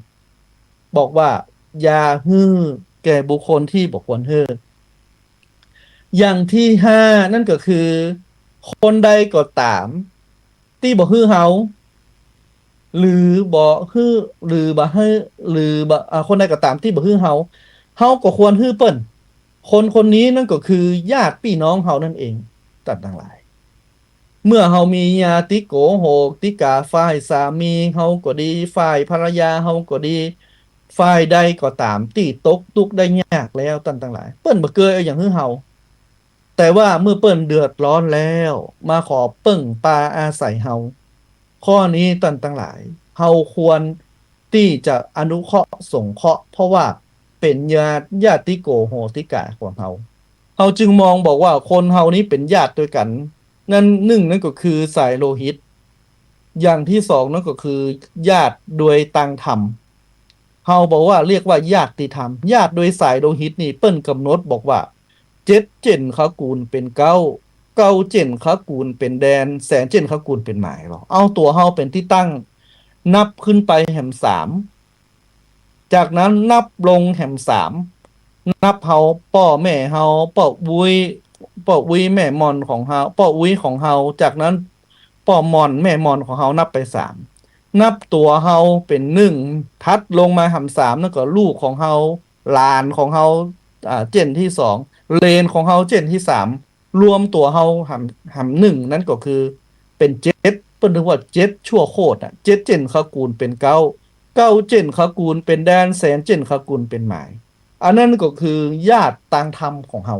บอกว่าอย่าฮื้อแก่บุคคลที่บ่ควรฮื้ออย่างที่5นั่นก็คือคนใดก็ตามที่บ่ฮื้อเฮาหรือบ่ฮื้อหรือบ่ฮื้อหรือบ่คนใดก็ตามที่บ่ฮื้อเฮาก็ควรฮื้อเปิ้นคนนี้นั่นก็คือญาติพี่น้องเฮานั่นเองต่างหลายเมื่อเฮามีญาติโกโหติกาฝ่ายสามีเฮาก็ดีฝ่ายภรรยาเฮาก็ดีฝ่ายใดก็ตามที่ตกทุกข์ได้ยากแล้วต่างหลายเปิ้นบ่เกยเอาอย่างฮื้อเฮาแต่ว่าเมื่อเปิ้นเดือดร้อนแล้วมาขอปึ้งปาอาศัยเฮาข้อนี้ต่างหลายเฮาควรที่จะอนุเคราะห์สงเคราะห์เพราะว่าเป็นญาติโกโหติกาของเฮาจึงมองบอกว่าคนเฮานี้เป็นญาติด้วยกันนั่นนั่นก็คือสายโลหิตอย่างที่2นั่นก็คือญาติโดยตังธรรมเฮาบอกว่าเรียกว่าญาติธรรมญาติโดยสายโลหิตนี่เปิ้นกำหนดบอกว่า7เจนกูลเป็น9 9เจนกูลเป็นแดนแสนเจนกูลเป็นหมายหรอเอาตัวเฮาเป็นที่ตั้งนับขึ้นไปแห่ม3จากนั้นนับลงแห่ม3นับเฮาป่อแม่เฮาป่อวุ้ยแม่มอนของเฮาป่อวุ้ยของเฮาจากนั้นป่อมอนแม่มอนของเฮานับไป3นับตัวเฮาเป็น1ทัดลงมาหำ3นั่นก็ลูกของเฮาหลานของเฮาเจนที่2เลนของเฮาเจนที่3รวมตัวเฮาหำ1นั่นก็คือเป็น7เปิ้นถึงว่า7ชั่วโคตร7เจนกูลเป็น9 9เจนกูลเป็นแดนแสนเจนกูลเป็นหมายอันนั้นก็คือญาติต่างธรรมของเฮา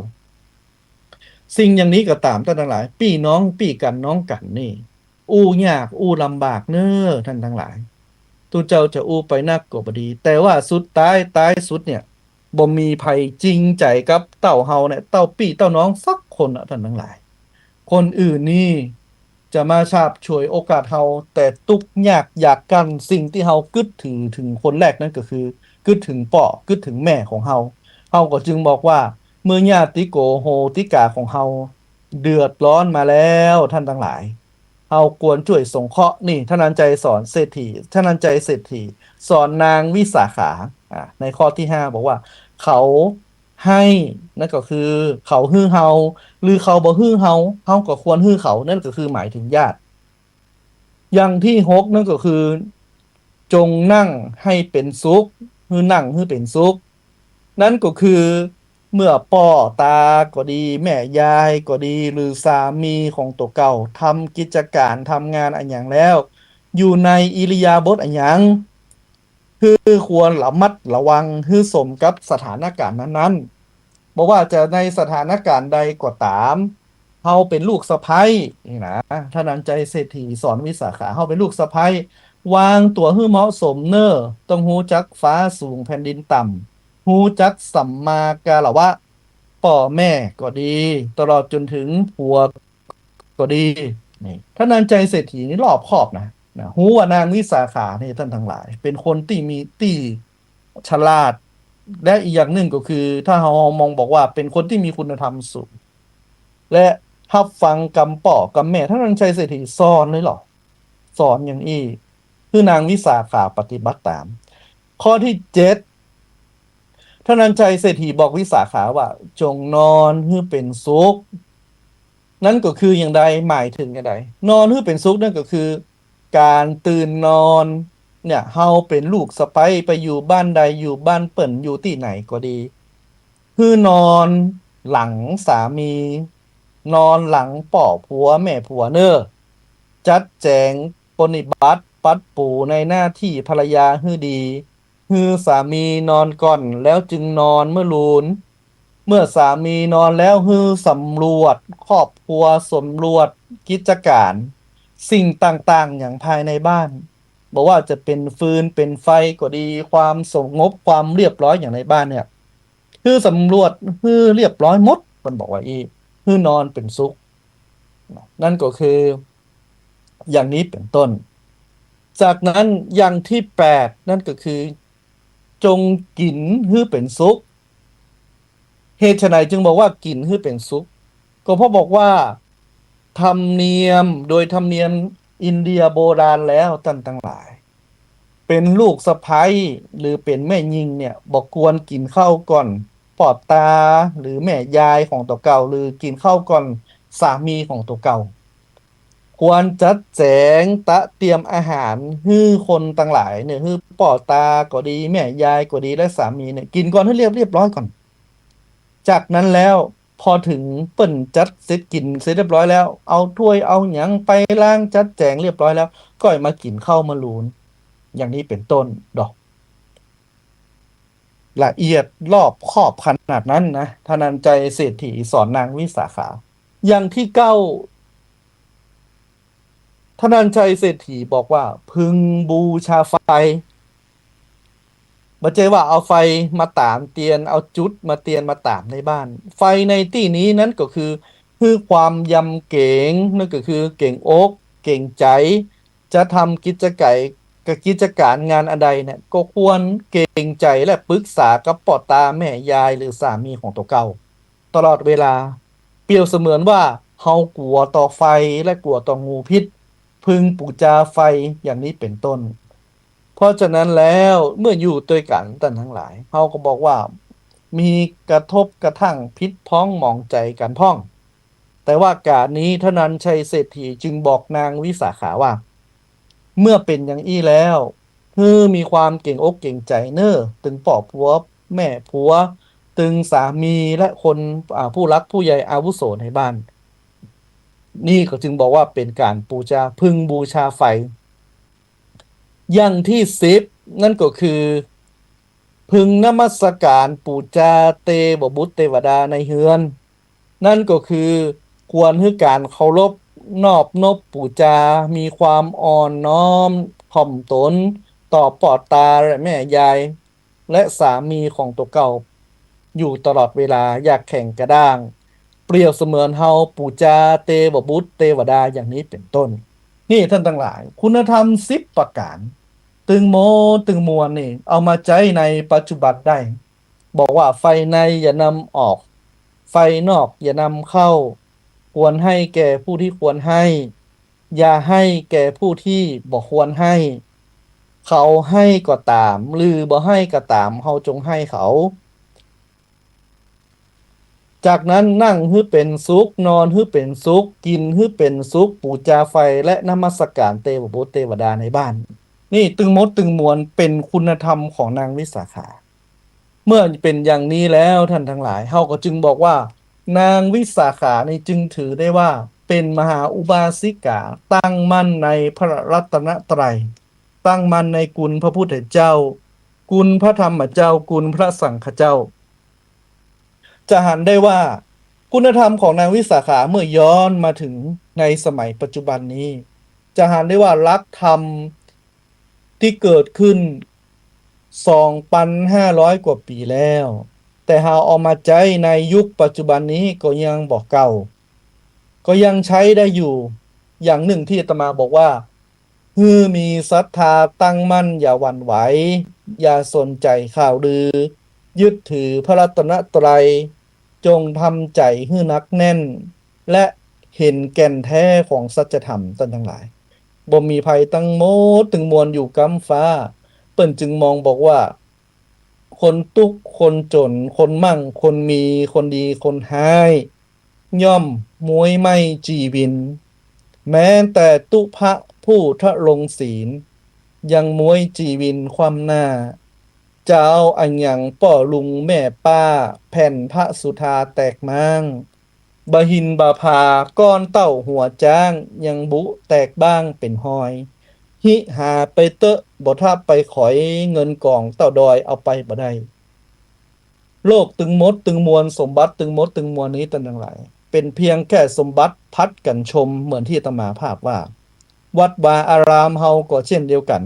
สิ่งอย่างนี้ก็ตามท่านทั้งหลายพี่น้องพี่กันน้องกันนี่อู้ยากอู้ลำบากเน้อท่านทั้งหลายตูเจ้าจะอู้ไปนักก็บ่ดีแต่ว่าสุดท้ายสุดเนี่ยบ่มีภัยจริงใจกับเต้าเฮาเนี่ยเต้าพี่เต้าน้องสักคนท่านทั้งหลายคนอื่นนี่จะมาฉาบฉวยโอกาสเฮาแต่ตุกยากอยากกันสิ่งที่เฮากึดถึงคนแรกนั่นก็คือกึดถึงป่อกึดถึงแม่ของเฮาก็จึงบอกว่าเมื่อญาติโกโหติกาของเฮาเดือดร้อนมาแล้วท่านทั้งหลายเฮาควรช่วยสงเคราะห์นี่ท่านนันใจสอนเศรษฐีท่านนันใจเศรษฐีสอนนางวิสาขาในข้อที่5บอกว่าเขาให้นั่นก็คือเขาฮื้อเฮาหรือเขาบ่ฮื้อเฮาก็ควรฮื้อเขานั่นก็คือหมายถึงญาติอย่างที่6นั่นก็คือจงนั่งให้เป็นสุขฮื้อนั่งฮื้อเป็นสุขนั่นก็คือเมื่อป่อตาก็ดีแม่ยายก็ดีหรือสามีของตัวเก่าทำกิจการทำงานอันอย่างแล้วอยู่ในอิริยาบถอันอย่างคือควรระมัดระวังคือสมกับสถานการณ์นั้นๆบอกว่าจะในสถานการณ์ใดก็ตามเฮาเป็นลูกสะใภ้นี่นะท่านนันใจเศรษฐีสอนวิสาขาเฮาเป็นลูกสะใภ้วางตัวให้เหมาะสมเน้อต้องฮู้จักฟ้าสูงแผ่นดินต่ำฮู้จักสัมมากาละวะพ่อแม่ก็ดีตลอดจนถึงผัวก็ดีนี่ท่านนันใจเศรษฐีนี่รอบคอบนะฮู้ว่านางวิสาขานี่ท่านทั้งหลายเป็นคนที่มีที่ฉลาดและอีกอย่างหนึ่งก็คือถ้าเรามองบอกว่าเป็นคนที่มีคุณธรรมสูงและรับฟังกำป่อกำแม่ท่านนันใจเศรษฐีสอนเลยหรอสอนอย่างอี้ คือนางวิสาขาปฏิบัติตาม ข้อที่7ท่านนันชัยเศรษฐีบอกวิสาขาว่าจงนอนให้เป็นสุขนั่นก็คืออย่างใดหมายถึงอย่างใดนอนให้เป็นสุขนั่นก็คือการตื่นนอนเนี่ยเฮาเป็นลูกสะใภ้ไปอยู่บ้านใดอยู่บ้านเปิ่นอยู่ที่ไหนก็ดีคือนอนหลังสามี นอนหลังป่อผัวแม่ผัวเนอ้อจัดแจงปฏิบัติปัดปูในหน้าที่ภรรยาให้ดีฮือสามีนอนก่อนแล้วจึงนอนเมื่อลูนเมื่อสามีนอนแล้วฮือสำรวจครอบครัวสำรวจกิจการ สิ่งต่างๆอย่างภายในบ้านบอกว่าจะเป็นฟืนเป็นไฟก็ดีความสงบความเรียบร้อยอย่างในบ้านเนี่ยคือสำรวจคือเรียบร้อยหมดมันบอกว่าคือนอนเป็นสุขนั่นก็คืออย่างนี้เป็นต้น จากนั้นอย่างที่8นั่นก็คือ จงกินให้เป็นสุขเหตุไฉนจึงบอกว่ากินให้เป็นสุขก็เพราะบอกว่าธรรมเนียมโดยธรรมเนียมอินเดียโบราณแล้วท่านทั้งหลาย เป็นลูกสะใภ้หรือเป็นแม่ยิงเนี่ยบอกควรกินข้าวก่อนปอดตาหรือแม่ยายของตัวเก่าหรือกินข้าวก่อนสามีของตัวเก่า ควรจัดแจงตะเตรียมอาหารให้คนต่างหลายเนี่ยให้ป่อตาก็ดีแม่ยายก็ดีและสามีเนี่ยกินก่อนให้เรียบร้อยก่อน จากนั้นแล้วพอถึงเปิ้นจัดเสร็จกินเสร็จเรียบร้อยแล้วเอาถ้วยเอาหยังไปล้างจัดแจงเรียบร้อยแล้วก็มากินข้าวมาลูนอย่างนี้เป็นต้นดอกละเอียดรอบคอบขนาดนั้นนะท่านันใจเศรษฐีสอนนางวิสาขาอย่างที่9ท่านันใจเศรษฐีบอกว่าพึงบูชาไฟมาเจอว่าเอาไฟมาตามเตียนเอาจุดมาเตียนมาตามในบ้านไฟในที่นี้นั้นก็คือความยำเก่งนั่นก็คือเก่งอกเก่งใจจะทำกิจไก่กับกิจการงานอะไรเนี่ยก็ควรเก่งใจและปรึกษากับพ่อตาแม่ยายหรือสามีของตัวเก่าตลอดเวลาเปรียบเสมือนว่าเฮากลัวต่อไฟและกลัวต่องูพิษพึงปูจาไฟอย่างนี้เป็นต้นเพราะฉะนั้นแล้วเมื่ออยู่ด้วยกันท่านทั้งหลายเฮาก็บอกว่ามีกระทบกระทั่งพิษพ้องหมองใจกันพ้องแต่ว่าการนี้เท่านั้นชัยเศรษฐีจึงบอกนางวิสาขาว่าเมื่อเป็นอย่างอี้แล้วมีความเก่งอกเก่งใจเน้อถึงป่อผัวแม่ผัวตึงสามีและคนผู้รักผู้ใหญ่อาวุโสในบ้านนี่ก็จึงบอกว่าเป็นการปูชาพึงบูชาไฟอย่างที่10นั่นก็คือพึงนมัสการปูชาเตวบุตรเทวดาในเฮือนนั่นก็คือควรให้การเคารพนอบนบปูจามีความอ่อนน้อมถ่อมตนต่อปอดตาและแม่ยายและสามีของตัวเก่าอยู่ตลอดเวลาอยากแข่งกระด้างเปรียบเสมือนเฮาปูจาเตวบุตรเทวดาอย่างนี้เป็นต้นนี่ท่านทั้งหลายคุณธรรม10ประการตึงมวลนี่เอามาใช้ในปัจจุบันได้บอกว่าไฟในอย่านำออกไฟนอกอย่านำเข้าควรให้แก่ผู้ที่ควรให้อย่าให้แก่ผู้ที่บ่ควรให้เขาให้ก็ตามหรือบ่ให้ก็ตามเฮาจงให้เขาจากนั้นนั่งให้เป็นสุขนอนให้เป็นสุขกินให้เป็นสุขปูจาไฟและนมัสการเทวบุตรเทวดาในบ้านนี่ตึงมวลเป็นคุณธรรมของนางวิสาขาเมื่อเป็นอย่างนี้แล้วท่านทั้งหลายเฮาก็จึงบอกว่านางวิสาขานี่จึงถือได้ว่าเป็นมหาอุบาสิกาตั้งมั่นในพระรัตนตรัยตั้งมั่นในกุลพระพุทธเจ้ากุลพระธรรมเจ้ากุลพระสังฆเจ้าจะหันได้ว่าคุณธรรมของนางวิสาขาเมื่อย้อนมาถึงในสมัยปัจจุบันนี้จะหันได้ว่าลักธรรมที่เกิดขึ้น2,500 กว่าปีแล้วแต่หาเอามาใช้ในยุคปัจจุบันนี้ก็ยังบอกเก่าก็ยังใช้ได้อยู่อย่างหนึ่งที่อาตมาบอกว่ามีศรัทธาตั้งมั่นอย่าหวั่นไหวอย่าสนใจข่าวลือยึดถือพระรัตนตรัยจงทำใจให้หนักแน่นและเห็นแก่นแท้ของสัจธรรมท่านทั้งหลาย บ่มีภัยตั้งหมดถึงมวลอยู่กำฟ้าเปิ้นจึงมองบอกว่า คนทุกข์คนจนคนมั่งคนมีคนดีคนห้ายย่อมมวยไม่จีวิน แม้แต่ตุพระผู้ทะลงศีล ยังมวยจีวินความหน้า จะเอาอันหยังป่อลุงแม่ป้า แผ่นพระสุธาแตกมั่งบะหินบาพาก้อนเต้าหัวจ้าง ยังบุแตกบ้างเป็นหอย หิหาไปเตอะบ่ถ้าไปขอยเงินกองเต้าดอยเอาไปบ่ได้ โลกตึงมดตึงมวลสมบัติตึงมดตึงมวลนี้ตั้งหลายเป็นเพียงแค่สมบัติพัดกันชมเหมือนที่อาตมาภาพว่า วัดวาอารามเฮาก็เช่นเดียวกัน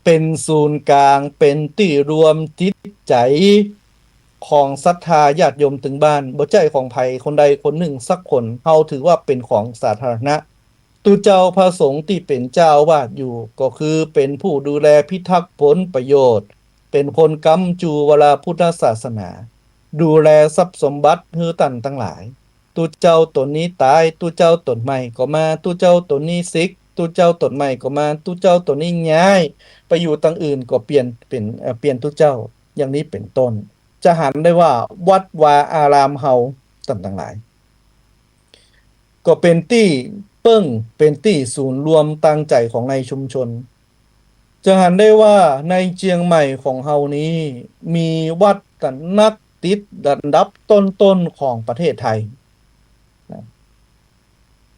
เป็นศูนย์กลางเป็นที่รวมจิตใจของศรัทธาญาติโยมถึงบ้านบ่ใจของไผคนใดคนหนึ่งสักคนเฮาถือว่าเป็นของสาธารณะตุเจ้าพระสงฆ์ที่เป็นเจ้าวาดอยู่ก็คือเป็นผู้ดูแลพิทักษ์ผลประโยชน์ เป็นคนกำจูเวลาพุทธศาสนา ดูแลทรัพย์สมบัติฮือตันทั้งหลายตุเจ้าตนนี้ตายตุเจ้าตนใหม่ก็มาตุเจ้าตนนี้ซิกตุเจ้าตนใหม่ก็มาตุเจ้าตนนี้ย้ายไปอยู่ตั้งอื่นก็เปลี่ยนตุเจ้าอย่างนี้เป็นต้นจะหันได้ว่าวัดวาอารามเฮาต่างหลายก็เป็นที่เปิ้งเป็นที่ศูนย์รวมตั้งใจของในชุมชนจะหันได้ว่าในเจียงใหม่ของเฮานี้มีวัดกันนักติดอันดับต้นๆของประเทศไทยนะ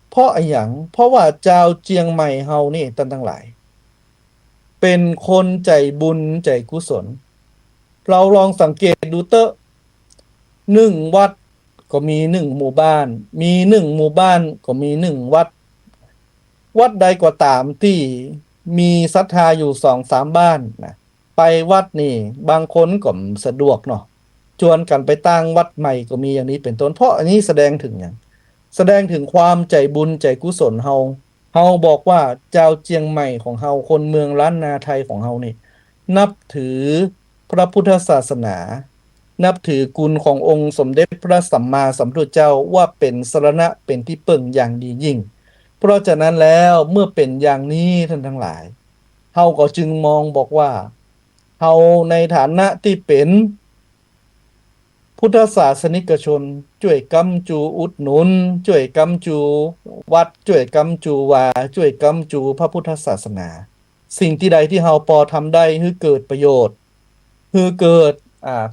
เพราะอะไรอย่างเพราะว่าเจ้าเจียงใหม่เฮานี่ทั้งหลายเป็นคนใจบุญใจกุศลเราลองสังเกตดูเตอะ1วัดก็มี1หมู่บ้านมี1หมู่บ้านก็มี1วัดวัดใดก็ตามที่มีศรัทธาอยู่2-3บ้านนะไปวัดนี่บางคนก็สะดวกเนาะชวนกันไปตั้งวัดใหม่ก็มีอย่างนี้เป็นต้นเพราะอันนี้แสดงถึงอย่างแสดงถึงความใจบุญใจกุศลเฮาบอกว่าเจ้าเจียงใหม่ของเฮาคนเมืองล้านนาไทยของเฮานี่นับถือพระพุทธศาสนานับถือคุณขององค์สมเด็จพระสัมมาสัมพุทธเจ้าว่าเป็นสรณะเป็นที่พึ่งอย่างดียิ่งเพราะฉะนั้นแล้วเมื่อเป็นอย่างนี้ท่านทั้งหลายเฮาก็จึงมองบอกว่าเฮาในฐานะที่เป็นพุทธศาสนิกชนช่วยกำจูอุดหนุนช่วยกำจูวัดช่วยกำจูวาช่วยกำจูพระพุทธศาสนาสิ่งที่ใดที่เฮาพอทำได้ให้เกิดประโยชน์ให้เกิด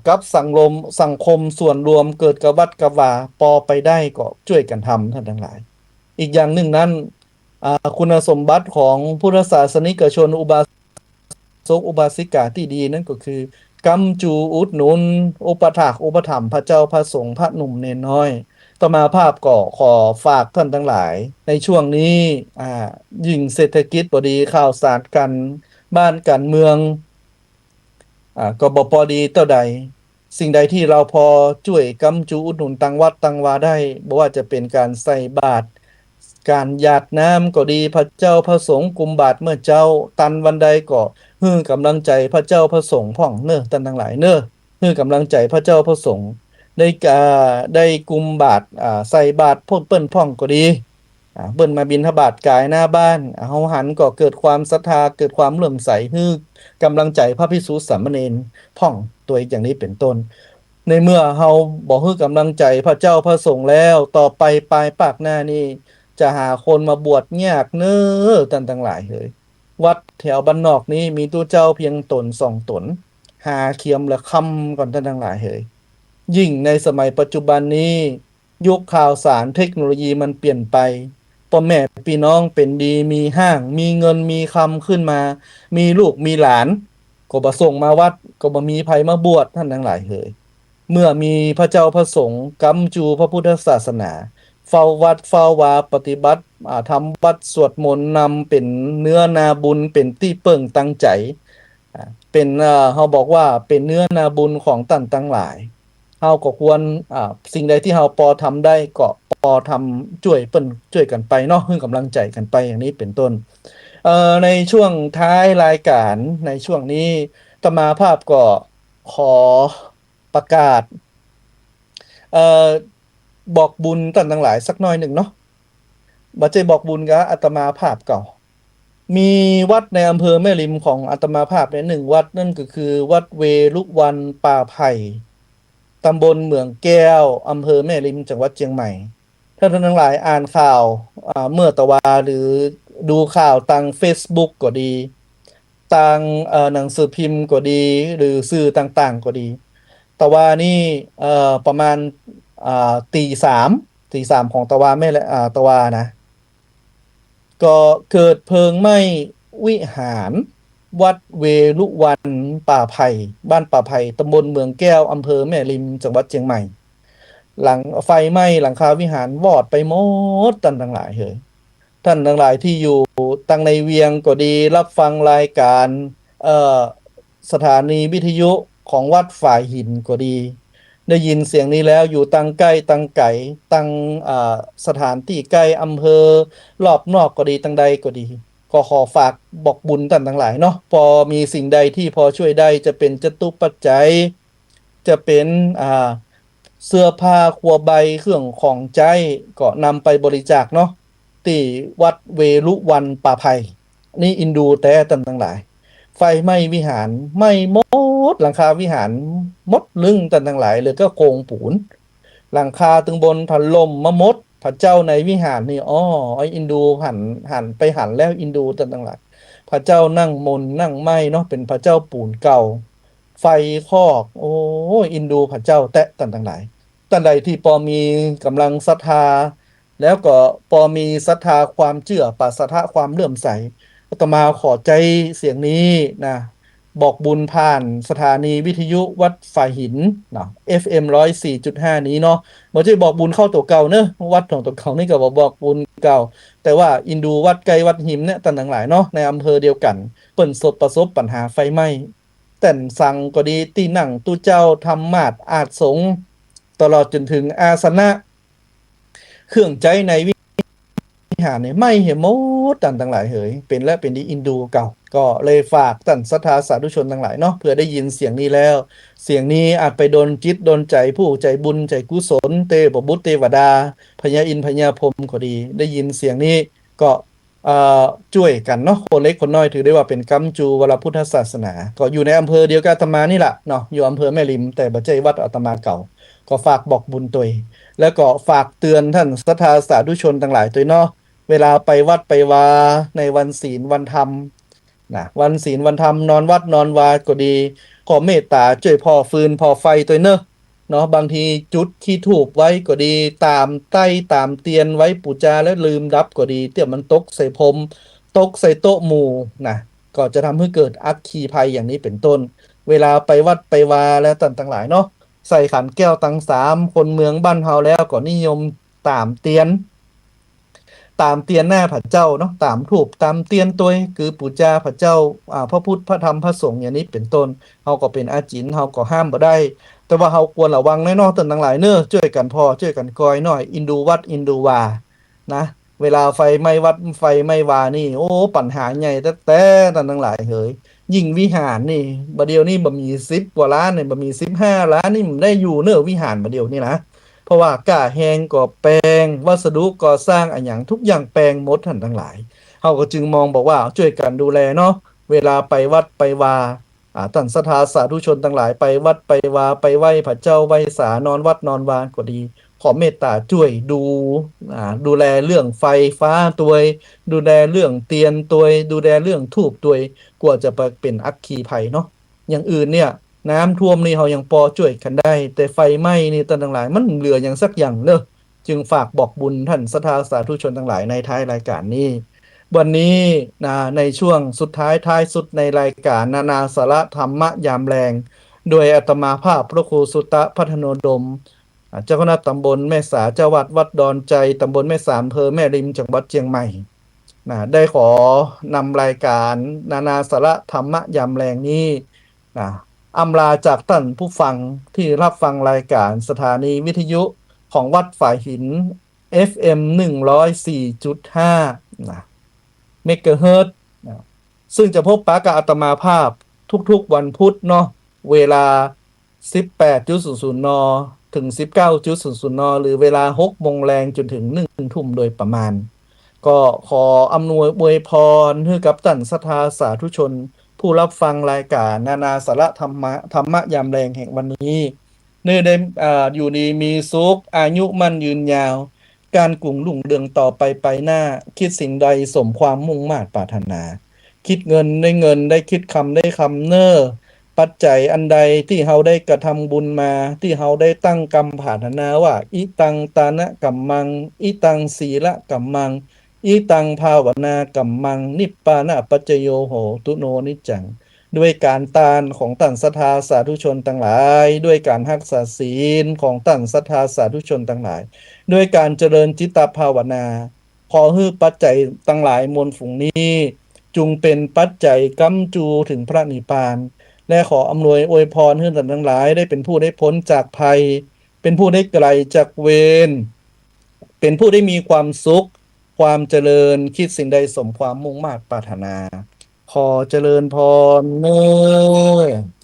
กับสังคมส่วนรวมเกิดกับวัดกับวาพอไปได้ก็ช่วยกันทำท่านทั้งหลายอีกอย่างหนึ่งนั้นคุณสมบัติของพุทธศาสนิกชนอุบาสกอุบาสิกาที่ดีนั่นก็คือกำจูอุดหนุนอุปถากอุปถัมภ์พระเจ้าพระสงฆ์พระหนุ่มเนนน้อยต่อมาภาพก็ขอฝากท่านทั้งหลายในช่วงนี้ยิ่งเศรษฐกิจบ่ดีข่าวสารกันบ้านการเมืองก็บ่พอดีเท่าใดสิ่งใดที่เราพอช่วยกำจูอุดหนุนตังวัดตังวาได้บ่ว่าจะเป็นการใส่บาตรการหยาดน้ำก็ดีพระเจ้าพระสงฆ์กุมบาตรเมื่อเจ้าตันวันใดก็ฮื้อกำลังใจพระเจ้าพระสงฆ์พ่องเน้อท่านทั้งหลายเน้อฮื้อกำลังใจพระเจ้าพระสงฆ์ได้กุมบาตรใส่บาตรพ่นเปิ้นพ่องก็ดีเปิ้นมาบิณฑบาตกายหน้าบ้านเฮาหันก็เกิดความศรัทธาเกิดความเลื่อมใสฮื้อกำลังใจพระภิกษุสามเณรพ่องตัวอย่างนี้เป็นต้นในเมื่อเฮาบ่ฮื้อกำลังใจพระเจ้าพระสงฆ์แล้วต่อไปปลายปากหน้านี้จะหาคนมาบวชยากเน้อท่านทั้งหลายเฮ้ยวัดแถวบ้านนอกนี้มีตัวเจ้าเพียงตน2ตนหาเคียมละคำก่อนท่านทั้งหลายเฮ้ยยิ่งในสมัยปัจจุบันนี้ยุคข่าวสารเทคโนโลยีมันเปลี่ยนไปพ่อแม่พี่น้องเป็นดีมีห้างมีเงินมีคำขึ้นมามีลูกมีหลานก็บ่ส่งมาวัดก็บ่มีไผมาบวชท่านทั้งหลายเฮ้ยเมื่อมีพระเจ้าพระสงฆ์กำจูพระพุทธศาสนาเฝ้าวัดเฝ้าวาปฏิบัติทำวัดสวดมนต์นำเป็นเนื้อนาบุญเป็นที่เปิ่งตั้งใจเป็นเฮาบอกว่าเป็นเนื้อนาบุญของท่านทั้งหลายเฮาก็ควรสิ่งใดที่เฮาพอทำได้ก็พอทำช่วยเปิ้นช่วยกันไปเนาะให้กำลังใจกันไปอย่างนี้เป็นต้นในช่วงท้ายรายการในช่วงนี้อาตมาภาพก็ขอประกาศบอกบุญท่านทั้งหลายสักหน่อยหนึ่งเนาะ บัจเจบอกบุญกับอาตมาภาพเก่ามีวัดในอำเภอแม่ริมของอาตมาภาพในหนึ่งวัดนั่นก็คือวัดเวลุวันป่าไผ่ตำบลเหมืองแก้วอำเภอแม่ริมจังหวัดเชียงใหม่ถ้าท่านทั้งหลายอ่านข่าวเมื่อตะวาหรือดูข่าวทาง Facebook ก็ดีทางหนังสือพิมพ์ก็ดีหรือสื่อต่างๆก็ดีตะวานี่ประมาณตีสามของตะวาไม่และตะวานะก็เกิดเพลิงไหม้วิหารวัดเวลุวันป่าไผ่บ้านป่าไผ่ตำบลเมืองแก้วอำเภอแม่ริมจังหวัดเชียงใหม่หลังไฟไหม้หลังคาวิหารวอดไปหมดท่านทั้งหลายเฮ้ยท่านทั้งหลายที่อยู่ตั้งในเวียงก็ดีรับฟังรายการสถานีวิทยุของวัดฝ่ายหินก็ดีได้ยินเสียงนี้แล้วอยู่ตั้งใกล้ตั้งไก่ตั้งสถานที่ใกล้อำเภอรอบนอกก็ดีตั้งใดก็ดีก็ขอฝากบอกบุญท่านทั้งหลายเนาะพอมีสิ่งใดที่พอช่วยได้จะเป็นจตุปัจจัยจะเป็นเสื้อผ้าครัวใบเครื่องของใจก็นำไปบริจาคเนาะที่วัดเวลุวันป่าไผ่นี่อินดูแต่ท่านทั้งหลายไฟไหม้วิหารไหม้หมดหลังคาวิหารหมดลึงท่านทั้งหลายเลยก็โครงปูนหลังคาตึงบนถล่มมะมดพระเจ้าในวิหารนี่ไออินดูหันไปหันแล้วอินดูท่านทั้งหลายพระเจ้านั่งมนนั่งไม้เนาะเป็นพระเจ้าปูนเก่าไฟคอกโอ้อินดูพระเจ้าแตะท่านทั้งหลายท่านใดที่พอมีกำลังศรัทธาแล้วก็พอมีศรัทธาความเชื่อปัสสัทธะความเลื่อมใสอาตมาขอใจเสียงนี้นะบอกบุญผ่านสถานีวิทยุวัดฝ่ายหินเนาะ FM 104.5นี้เนาะบ่จะบอกบุญเข้าตัวเก่าเนอะวัดของตัวเก่านี่ก็บอกบุญเก่าแต่ว่าอินดูวัดไกลวัดหิมเนี่ยต่างหลายเนาะในอำเภอเดียวกันเปิ่นประสบปัญหาไฟไหม้แต่นสั่งก็ดีตีหนังตู้เจ้าทำมาดอาจสงตลอดจนถึงอาสนะเครื่องใจในวิหารเนี่ยไม่เห็นหมดต่างหลายเหยเป็นและเป็นดีอินดูเก่าก็เลยฝากท่านศรัทธาสาธุชนทั้งหลายเนาะเพื่อได้ยินเสียงนี้แล้วเสียงนี้อาจไปโดนจิตโดนใจผู้ใจบุญใจกุศลเทพบุตรเทวดาพญาอินทร์พญาพรหมก็ดีได้ยินเสียงนี้ก็ช่วยกันเนาะคนเล็กคนน้อยถือได้ว่าเป็นกัมจูวรพุทธศาสนาก็อยู่ในอำเภอเดียวกับอาตมานี่แหละเนาะอยู่อำเภอแม่ริมแต่บ่ใช่วัดอาตมาเก่าก็ฝากบอกบุญตัวแล้วก็ฝากเตือนท่านศรัทธาสาธุชนทั้งหลายตัวเนาะเวลาไปวัดไปวาในวันศีลวันธรรมนะวันศีลวันธรรมนอนวัดนอนวาก็ดีขอเมตตาช่วยพอฟืนพอไฟตัวเนาะบางทีจุดที่ถูกไว้ก็ดีตามใต้ตามเตียนไว้ปูจาแล้วลืมดับก็ดีเตี่ยมันตกใส่พรมตกใส่โต๊ะหมู่นะก็จะทำให้เกิดอัคคีภัยอย่างนี้เป็นต้นเวลาไปวัดไปวาแล้วต่างๆหลายเนาะใส่ขันแก้วตังสามคนเมืองบ้านเฮาแล้วก็นิยมตามเตียนหน้าพระเจ้าเนาะตามถูกตามเตียนตัวคือปูจาพระเจ้าพระพุทธพระธรรมพระสงฆ์อย่างนี้เป็นต้นเฮาก็เป็นอาจินเฮาก็ห้ามบ่ได้แต่ว่าเฮาควรระวังแน่นอนตนทั้งหลายเน้อช่วยกันพอช่วยกันกอยหน่อยอินดูวัดอินดูวานะเวลาไฟไหม้วัดไฟไหม้วานี่โอ้ปัญหาใหญ่แต่ตนทั้งหลายเฮ้ยยิ่งวิหารนี่บัดเดียวนี่บ่มี10 กว่าล้านนี่บ่มี15 ล้านนี่มันได้อยู่เน้อวิหารบัดเดียวนี่นะเพราะว่ากล้าแหงก็แปลงวัสดุก่อสร้างอันอย่างทุกอย่างแปลงหมดท่านทั้งหลายเฮาก็จึงมองบอกว่าช่วยกันดูแลเนาะเวลาไปวัดไปวาท่านศรัทธาสาธุชนทั้งหลายไปวัดไปวาไปไหว้พระเจ้าไหว้ศาลนอนวัดนอนวาก็ดีขอเมตตาช่วยดูแลเรื่องไฟฟ้าตัวดูแลเรื่องเตียนตัวดูแลเรื่องธูปตัวกลัวจะเป็นอัคคีภัยเนาะอย่างอื่นเนี่ยน้ำท่วมนี่เขายังพอช่วยกันได้แต่ไฟไหม้นี่ท่านทั้งหลายมันเหลืออย่างสักอย่างเนอะจึงฝากบอกบุญท่านศรัทธาสาธุชนทั้งหลายในท้ายรายการนี้วันนี้ในช่วงสุดท้ายสุดในรายการนานาสาระธรรมะยามแรงโดยอาตมาภาพพระครูสุตะพัฒโนดมเจ้าคณะตำบลแม่สาเจ้าวัดดอนใจตำบลแม่สามอำเภอแม่ริมจังหวัดเชียงใหม่ได้ขอนำรายการนานาสาระธรรมะยามแรงนี้อำลาจากท่านผู้ฟังที่รับฟังรายการสถานีวิทยุของวัดฝ่ายหิน FM 104.5เมกะเฮิรตซ์ซึ่งจะพบปะกับอาตมาภาพทุกๆวันพุธเนาะเวลา 18:00 น.ถึง 19:00 น.หรือเวลา 6 โมงแรงจนถึง 1 ทุ่มโดยประมาณ ก็ขออำนวยอวยพรให้กับท่านศรัทธาสาธุชน ผู้รับฟังรายการนานาสาระธรรมะยามแรงแห่งวันนี้เนื่อได้อยู่ดีมีสุขอายุมั่นยืนยาว การกรุงรุ่งเรืองต่อไปหน้า คิดสิ่งใดสมความมุ่งมา่ปรารถนา คิดเงินได้เงินได้คิดคำได้คำเน้อปัจจัยอันใดที่เฮาได้กระทำบุญมา ที่เฮาได้ตั้งกรรมปรารถนาว่าอิตังตานะกัมมังอิตังศีละกัมมังอิตังภาวนากัมมังนิพพานะปัจจโยโหตุโนนิจจังด้วยการทานของท่านศรัทธาสาธุชนทั้งหลายด้วยการรักษาศีลของท่านศรัทธาสาธุชนทั้งหลายด้วยการเจริญจิตตภาวนาขอให้ปัจจัยทั้งหลายมวลฝูงนี้จุงเป็นปัจจัยกำจูถึงพระนิพพานและขออำนวยอวยพรให้ท่านทั้งหลายได้เป็นผู้ได้พ้นจากภัยเป็นผู้ได้ไกลจากเวรเป็นผู้ได้มีความสุขความเจริญคิดสิ่งใดสมความมุ่งมา่ปรารถนาขอเจริญพรเนอ